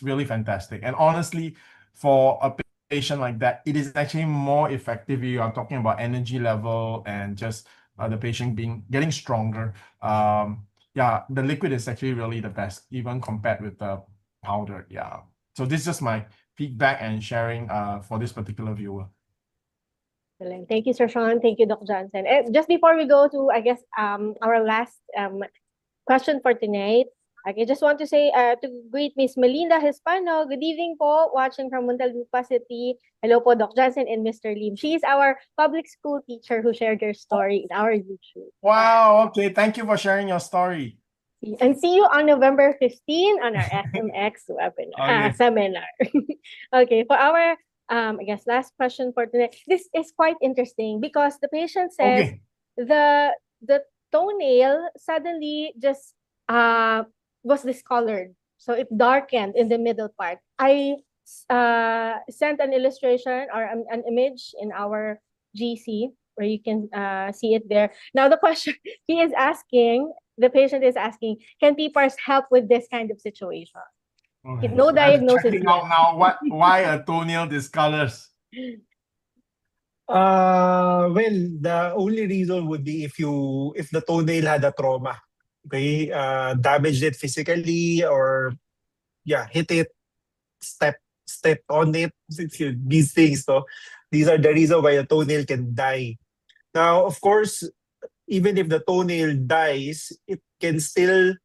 really fantastic. And honestly, for a patient like that, it is actually more effective if you are talking about energy level and just the patient getting stronger. Yeah, the liquid is actually really the best, even compared with the powder. Yeah. So this is just my feedback and sharing for this particular viewer. Thank you, Sir Sean. Thank you, Dr. Jansen. Just before we go to, I guess, our last question for tonight, I just want to say to greet Miss Melinda Hispano. Good evening po, watching from Muntinlupa City. Hello po, Dr. Jansen and Mr. Lim. She is our public school teacher who shared your story in our YouTube. Wow, okay. Thank you for sharing your story. And see you on November 15 on our SMX webinar, seminar. Okay, for our I guess last question for today. This is quite interesting because the patient says the toenail suddenly just was discolored. So it darkened in the middle part. I sent an illustration or an image in our GC where you can see it there. Now the question the patient is asking, can PPARs help with this kind of situation? No diagnosis yet. Now, why a toenail discolors? Well, the only reason would be if the toenail had a trauma, okay, damaged it physically, or hit it, step on it. These things, these are the reason why a toenail can die. Now, of course, even if the toenail dies, it can still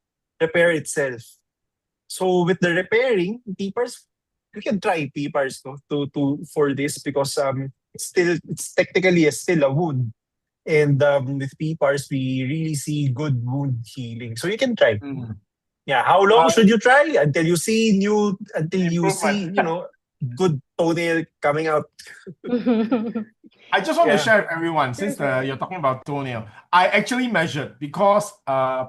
repair itself. So with the repairing PPARs, you can try PPARs for this because it's technically still a wound, and with PPARs we really see good wound healing. So you can try. Yeah, how long should you try? Until you see good toenail coming out. I just want to share with everyone, since you're talking about toenail, I actually measured because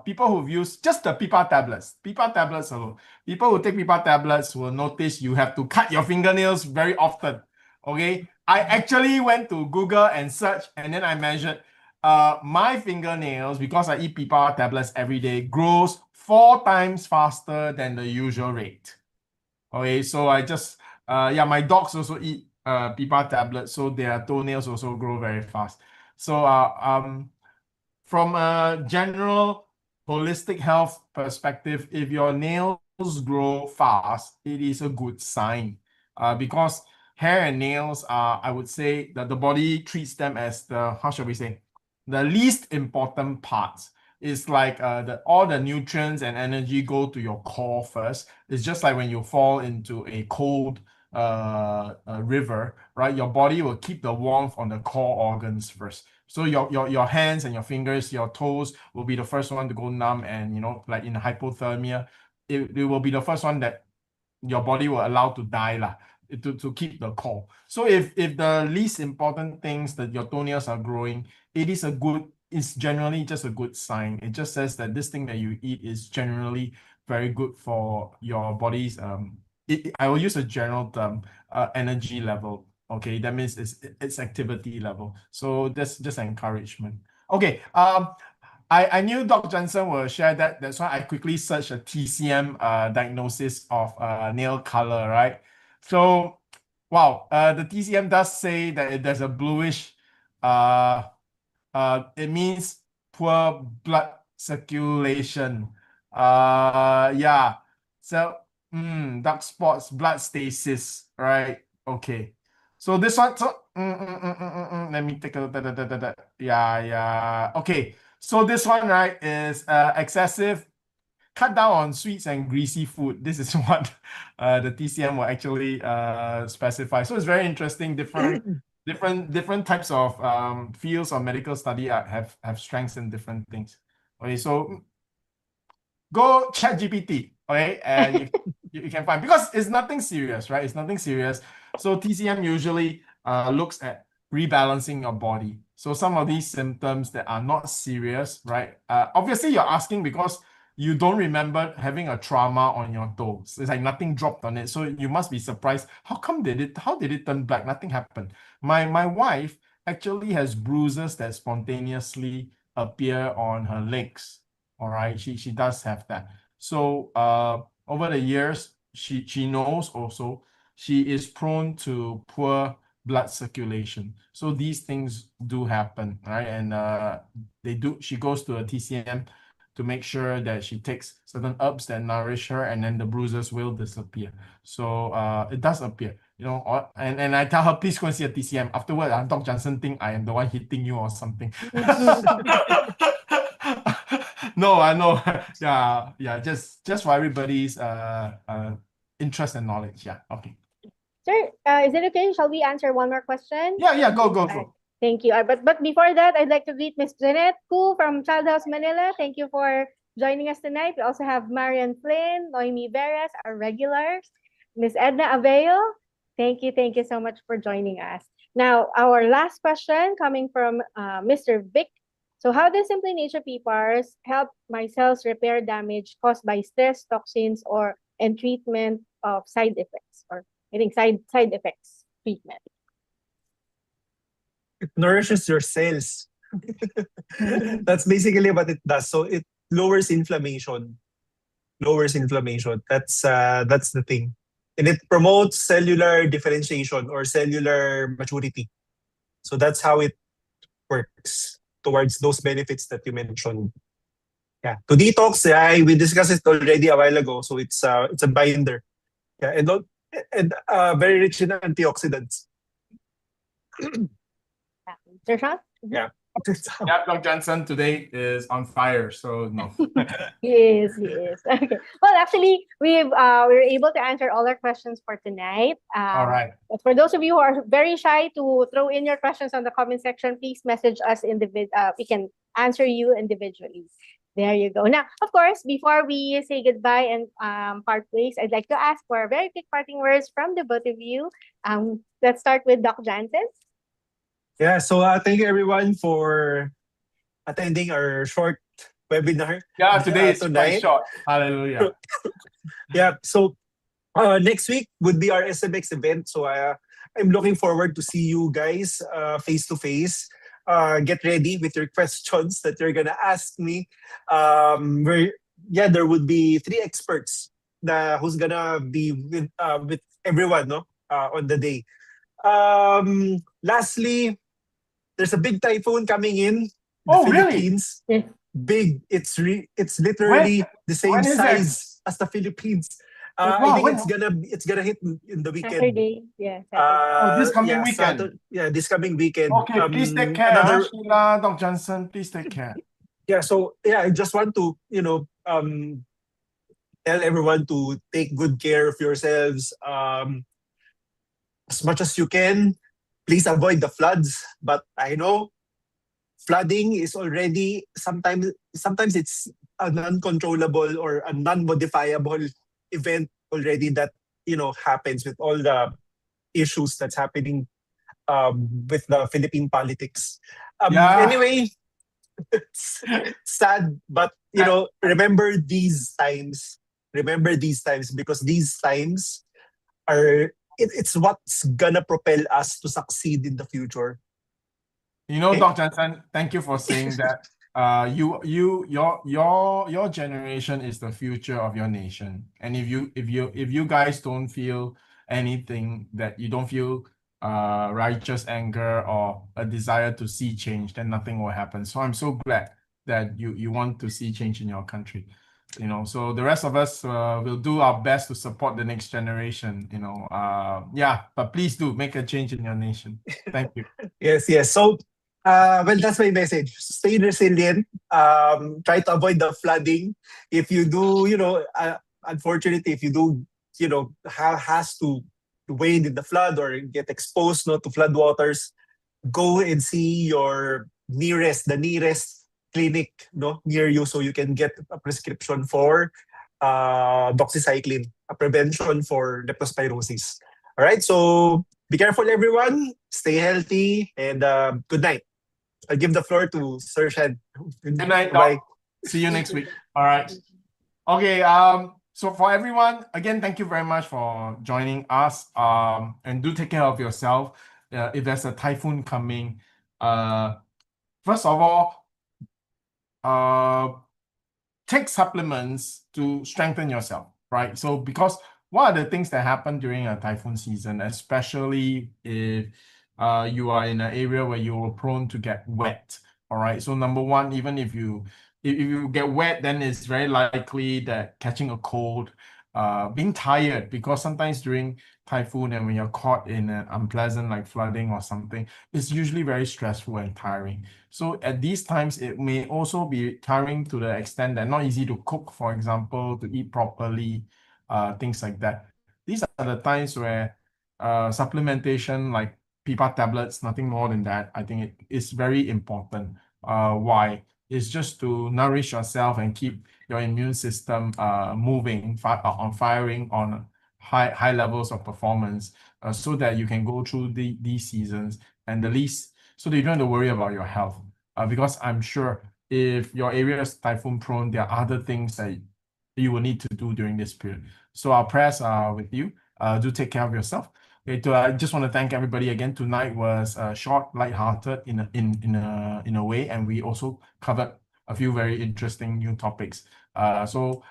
people who've used just the PPAR tablets alone, people who take PPAR tablets will notice you have to cut your fingernails very often. Okay, I actually went to Google and search, and then I measured my fingernails, because I eat PPAR tablets every day, grows 4 times faster than the usual rate. Okay, so I just my dogs also eat PPAR tablets, so their toenails also grow very fast. So from a general holistic health perspective, if your nails grow fast, it is a good sign, because hair and nails are, I would say, that the body treats them as the, how shall we say, the least important parts. It's like all the nutrients and energy go to your core first. It's just like when you fall into a cold river, right? Your body will keep the warmth on the core organs first. So your hands and your fingers, your toes will be the first one to go numb, and like in hypothermia, it will be the first one that your body will allow to die to keep the core. So if the least important things that your toenails are growing, it's generally just a good sign. It just says that this thing that you eat is generally very good for your body's I will use a general term, energy level. Okay, that means it's activity level. So that's just encouragement. Okay, I knew Dr. Jansen will share that. That's why I quickly searched a TCM diagnosis of nail color, right? So, wow, the TCM does say that there's a bluish, it means poor blood circulation. Yeah. So, dark spots, blood stasis, right? Okay. So this one, let me take a look. Yeah. Okay. So this one, right, is excessive cut down on sweets and greasy food. This is what the TCM will actually specify. So it's very interesting. Different types of fields of medical study have strengths in different things. Okay, so go chat GPT. Okay, and you can find, because it's nothing serious, right? It's nothing serious. So TCM usually looks at rebalancing your body. So some of these symptoms that are not serious, right? Obviously you're asking because you don't remember having a trauma on your toes. It's like nothing dropped on it. So you must be surprised. How did it turn black? Nothing happened. My wife actually has bruises that spontaneously appear on her legs. All right. She does have that. So over the years, she knows also she is prone to poor blood circulation. So these things do happen, right? And she goes to a TCM to make sure that she takes certain herbs that nourish her, and then the bruises will disappear. So it does appear, and I tell her, please go and see a TCM. Afterward, Dr. Jansen think I am the one hitting you or something. No, I know. Yeah, just for everybody's interest and knowledge. Yeah, okay. Sir, is it okay? Shall we answer one more question? Yeah, go. Thank you. But before that, I'd like to greet Miss Jeanette Koo from Child House Manila. Thank you for joining us tonight. We also have Marian Flynn, Noemi Veras, our regulars, Miss Edna Aveo. Thank you so much for joining us. Now, our last question coming from Mr. Vic. So how does Simply Nature PPARs help my cells repair damage caused by stress, toxins, and treatment of side effects, or I think side effects treatment? It nourishes your cells. That's basically what it does. So it lowers inflammation. That's the thing. And it promotes cellular differentiation or cellular maturity. So that's how it works towards those benefits that you mentioned. Yeah. To detox, we discussed it already a while ago. So it's a binder. Yeah, and very rich in antioxidants. Sir Sean? Yeah. Yeah, Dr. Jansen today is on fire, so no. Yes. Okay. Well, actually, we were able to answer all our questions for tonight. All right. But for those of you who are very shy to throw in your questions on the comment section, please message us we can answer you individually. There you go. Now, of course, before we say goodbye and part ways, I'd like to ask for very quick parting words from the both of you. Let's start with Doc Jansen. Yeah, so thank you everyone for attending our short webinar. Yeah, today is quite short. Hallelujah. Yeah, so next week would be our SMX event. So I'm looking forward to see you guys face to face. Get ready with your questions that you're gonna ask me. There would be 3 experts who's gonna be with everyone on the day. Lastly, there's a big typhoon coming in the Philippines. Really? Big. It's literally the same size as the Philippines. I think it's gonna hit in the weekend. Saturday. Yeah. This coming weekend. This coming weekend. Okay, please take care. Sheila, Dr. Jansen, please take care. Yeah. So I just want to tell everyone to take good care of yourselves. As much as you can, please avoid the floods. But I know flooding is already sometimes it's an uncontrollable or a non-modifiable event already that happens with all the issues that's happening with the Philippine politics. Anyway, it's sad, but remember these times because these times are it's what's gonna propel us to succeed in the future. Dr. Jansen, thank you for saying that. your generation is the future of your nation. And if you guys don't feel anything, that you don't feel righteous anger or a desire to see change, then nothing will happen. So I'm so glad that you want to see change in your country. So the rest of us will do our best to support the next generation. But please do make a change in your nation. Thank you. Yes, yes. So, well, that's my message. Stay resilient. Try to avoid the flooding. If you do, unfortunately, if you do, has to wade in the flood or get exposed, to flood waters, go and see the nearest clinic, near you, so you can get a prescription for doxycycline, a prevention for leptospirosis. All right, so be careful, everyone. Stay healthy, and good night. I'll give the floor to Sir Shyan. Good night, Bye. Doc. See you next week. All right. Okay. So for everyone, again, thank you very much for joining us. And do take care of yourself. If there's a typhoon coming, first of all, take supplements to strengthen yourself, right? So because what are the things that happen during a typhoon season, especially if you are in an area where you're prone to get wet, all right? So number one, even if you get wet, then it's very likely that catching a cold, being tired, because sometimes during typhoon and when you're caught in an unpleasant like flooding or something, it's usually very stressful and tiring. So at these times, it may also be tiring to the extent that not easy to cook, for example, to eat properly, things like that. These are the times where supplementation like PPAR tablets, nothing more than that, I think it is very important. Why? It's just to nourish yourself and keep your immune system moving, firing on high levels of performance, so that you can go through these seasons, and so that you don't have to worry about your health. Because I'm sure if your area is typhoon prone, there are other things that you will need to do during this period. So our prayers are with you. Do take care of yourself. Okay, I just want to thank everybody again. Tonight was short, lighthearted in a way, and we also covered a few very interesting new topics. So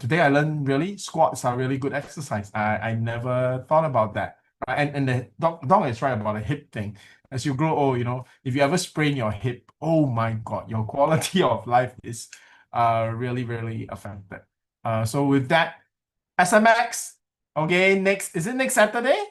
today I learned really squats are really good exercise. I never thought about that. And the doc is right about the hip thing. As you grow old, if you ever sprain your hip, oh my God, your quality of life is really, really affected. So with that, SMX, okay, is it next Saturday?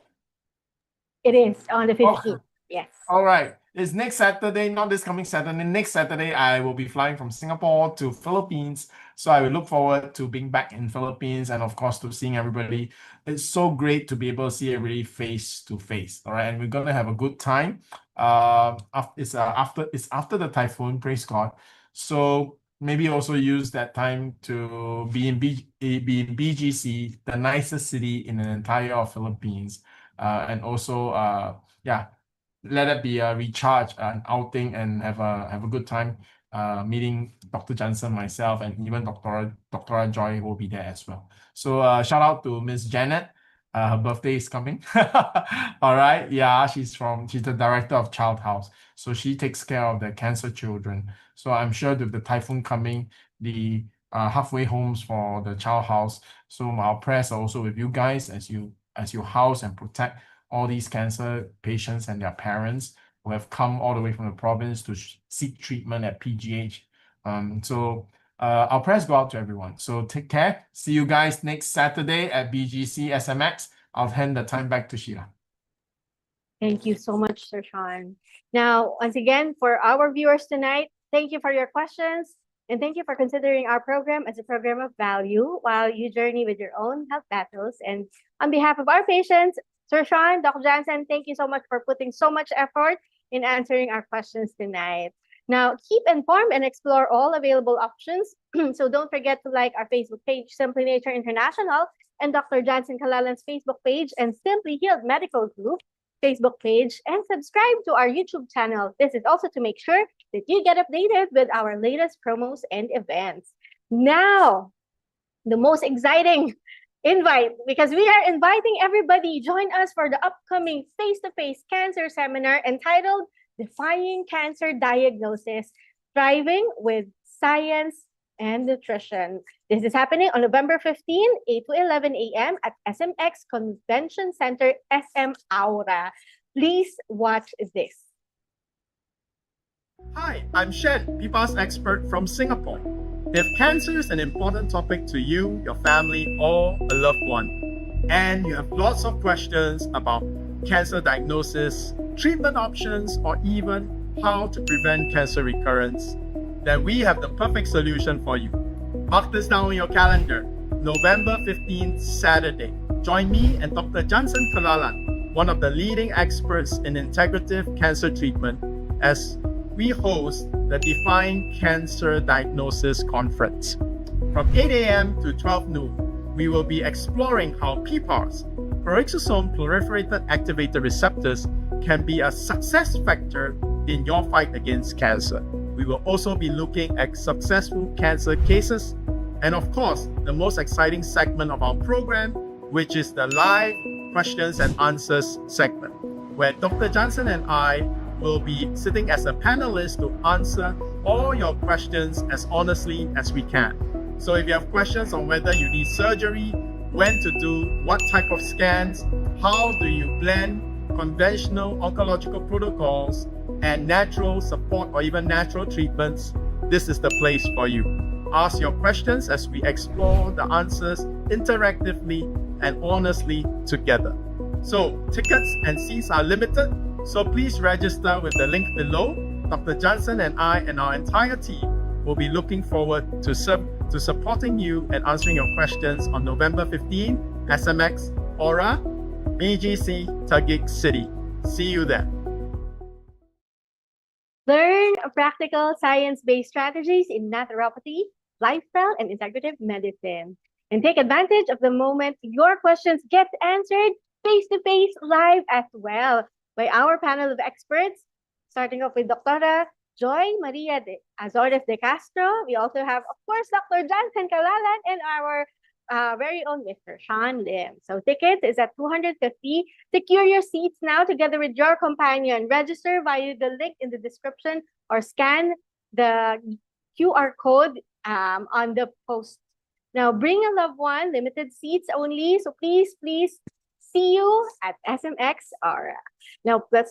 It is on the 15th. Yes. All right. It's next Saturday, not this coming Saturday. Next Saturday, I will be flying from Singapore to Philippines. So I will look forward to being back in Philippines and, of course, to seeing everybody. It's so great to be able to see everybody face to face. All right. And we're going to have a good time. It's after the typhoon, praise God. So maybe also use that time to be in BGC, the nicest city in the entire Philippines. And also, let it be a recharge, an outing, and have a good time meeting Dr. Jansen, myself, and even Dr. Joy will be there as well. So shout out to Miss Janet. Her birthday is coming. All right. Yeah, she's the director of Child House. So she takes care of the cancer children. So I'm sure with the typhoon coming, the halfway homes for the Child House. So our prayers are also with you guys as you house and protect all these cancer patients and their parents who have come all the way from the province to seek treatment at PGH. So our prayers go out to everyone. So take care. See you guys next Saturday at BGC SMX. I'll hand the time back to Sheila. Thank you so much, Sir Shyan. Now, once again, for our viewers tonight, thank you for your questions. And thank you for considering our program as a program of value while you journey with your own health battles. And on behalf of our patients, Sir Shyan, Dr. Jansen, thank you so much for putting so much effort in answering our questions tonight. Now, keep informed and explore all available options. So don't forget to like our Facebook page, Simply Nature International, and Dr. Jansen Calalan's Facebook page, and Simply Healed Medical Group Facebook page, and subscribe to our YouTube channel. This is also to make sure that you get updated with our latest promos and events. Now, the most exciting invite, because we are inviting everybody, join us for the upcoming face-to-face cancer seminar entitled Defying Cancer Diagnosis, Thriving with Science and Nutrition. This is happening on November 15, 8 to 11 a.m. at SMX Convention Center, SM Aura. Please watch this. Hi, I'm Shen, PPARs Expert from Singapore. If cancer is an important topic to you, your family, or a loved one, and you have lots of questions about cancer diagnosis, treatment options, or even how to prevent cancer recurrence, then we have the perfect solution for you. Mark this down on your calendar. November 15th, Saturday. Join me and Dr. Jansen Calalan, one of the leading experts in integrative cancer treatment, as we host the Define Cancer Diagnosis Conference. From 8 a.m. to 12 noon, we will be exploring how PPARs, peroxisome proliferated activator receptors, can be a success factor in your fight against cancer. We will also be looking at successful cancer cases, and of course, the most exciting segment of our program, which is the live questions and answers segment, where Dr. Jansen and I will be sitting as a panelist to answer all your questions as honestly as we can. So if you have questions on whether you need surgery, when to do, what type of scans, how do you blend conventional oncological protocols and natural support or even natural treatments, this is the place for you. Ask your questions as we explore the answers interactively and honestly together. So tickets and seats are limited, so please register with the link below. Dr. Jansen and I and our entire team will be looking forward to supporting you and answering your questions on November 15, SMX Aura, BGC, Taguig City. See you there. Learn practical science-based strategies in naturopathy, lifestyle, and integrative medicine. And take advantage of the moment your questions get answered face-to-face live as well by our panel of experts, starting off with Dr. Joy Maria de Azores de Castro. We also have, of course, Dr. Jansen Calalan and our very own Mr. Shyan Lim. So tickets is at 250. Secure your seats now together with your companion. Register via the link in the description or scan the QR code on the post. Now bring a loved one, limited seats only. So please see you at SMX Aura. Now but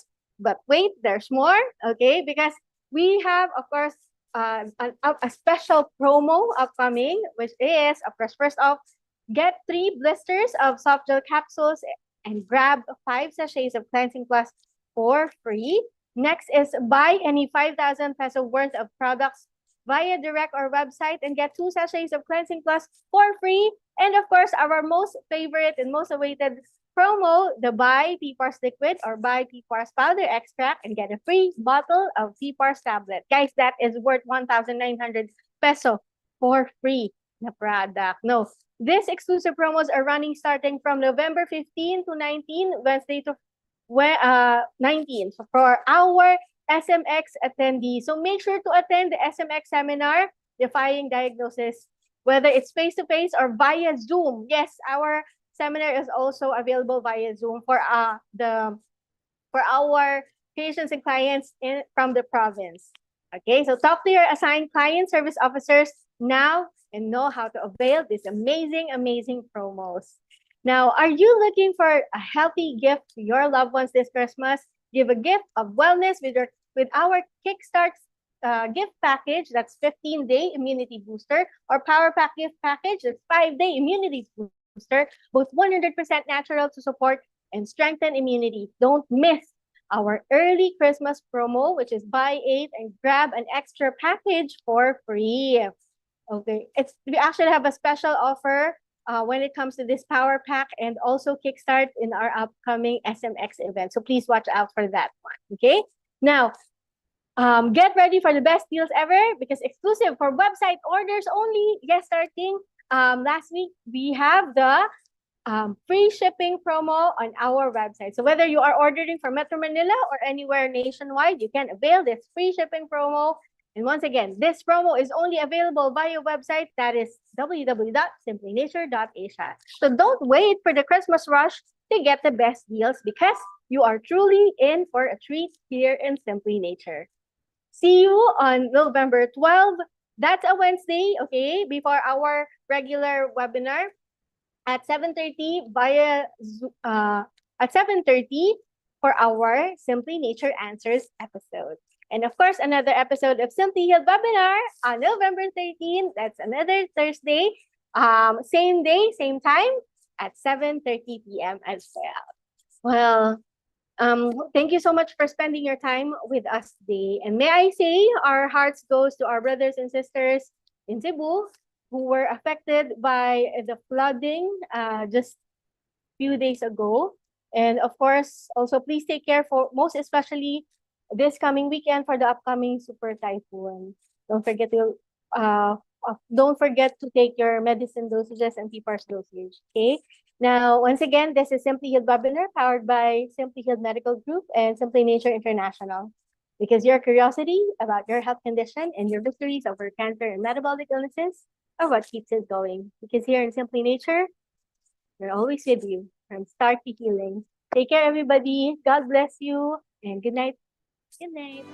wait, there's more, okay? Because we have, of course, a special promo upcoming, which is, of course, first off, get 3 blisters of soft gel capsules and grab 5 sachets of Cleansing Plus for free. Next is buy any 5,000 peso worth of products via direct or website and get 2 sachets of Cleansing Plus for free. And of course, our most favorite and most awaited promo, the buy PPARs liquid or buy PPARs powder extract and get a free bottle of PPARs tablet. Guys, that is worth 1,900 peso for free na product. No, these exclusive promos are running starting from November 15 to 19, Wednesday to 19. So for our SMX attendees. So make sure to attend the SMX seminar, Defying Diagnosis, whether it's face-to-face or via Zoom. Yes, our seminar is also available via Zoom for our patients and clients from the province. Okay, so talk to your assigned client service officers now and know how to avail these amazing promos. Now, are you looking for a healthy gift to your loved ones this Christmas? Give a gift of wellness with our Kickstart gift package. That's 15-day immunity booster, or Power Pack gift package. That's 5-day immunity booster, both 100% natural to support and strengthen immunity. Don't miss our early Christmas promo, which is buy 8 and grab an extra package for free. Okay, we actually have a special offer when it comes to this Power Pack and also Kickstart in our upcoming SMX event. So please watch out for that one. Okay, now get ready for the best deals ever, because exclusive for website orders only. Yes, starting last week, we have the free shipping promo on our website. So whether you are ordering from Metro Manila or anywhere nationwide, you can avail this free shipping promo. And once again, this promo is only available via website, that is www.simplynature.asia. So don't wait for the Christmas rush to get the best deals, because you are truly in for a treat here in Simply Nature. See you on November 12. That's a Wednesday, okay, before our regular webinar at 7:30 at 7:30 for our Simply Nature Answers episode. And of course, another episode of Simply Healed webinar on November 13. That's another Thursday. Same day, same time at 7:30 p.m. as well. Well, thank you so much for spending your time with us today. And may I say, our hearts goes to our brothers and sisters in Cebu who were affected by the flooding just few days ago. And of course, also please take care for most especially this coming weekend for the upcoming super typhoon. Don't forget to take your medicine dosages and PPARs dosage. Okay. Now, once again, this is Simply Healed webinar powered by Simply Healed Medical Group and Simply Nature International. Because your curiosity about your health condition and your victories over cancer and metabolic illnesses are what keeps us going. Because here in Simply Nature, we're always with you from start to healing. Take care, everybody. God bless you, and good night. Good night.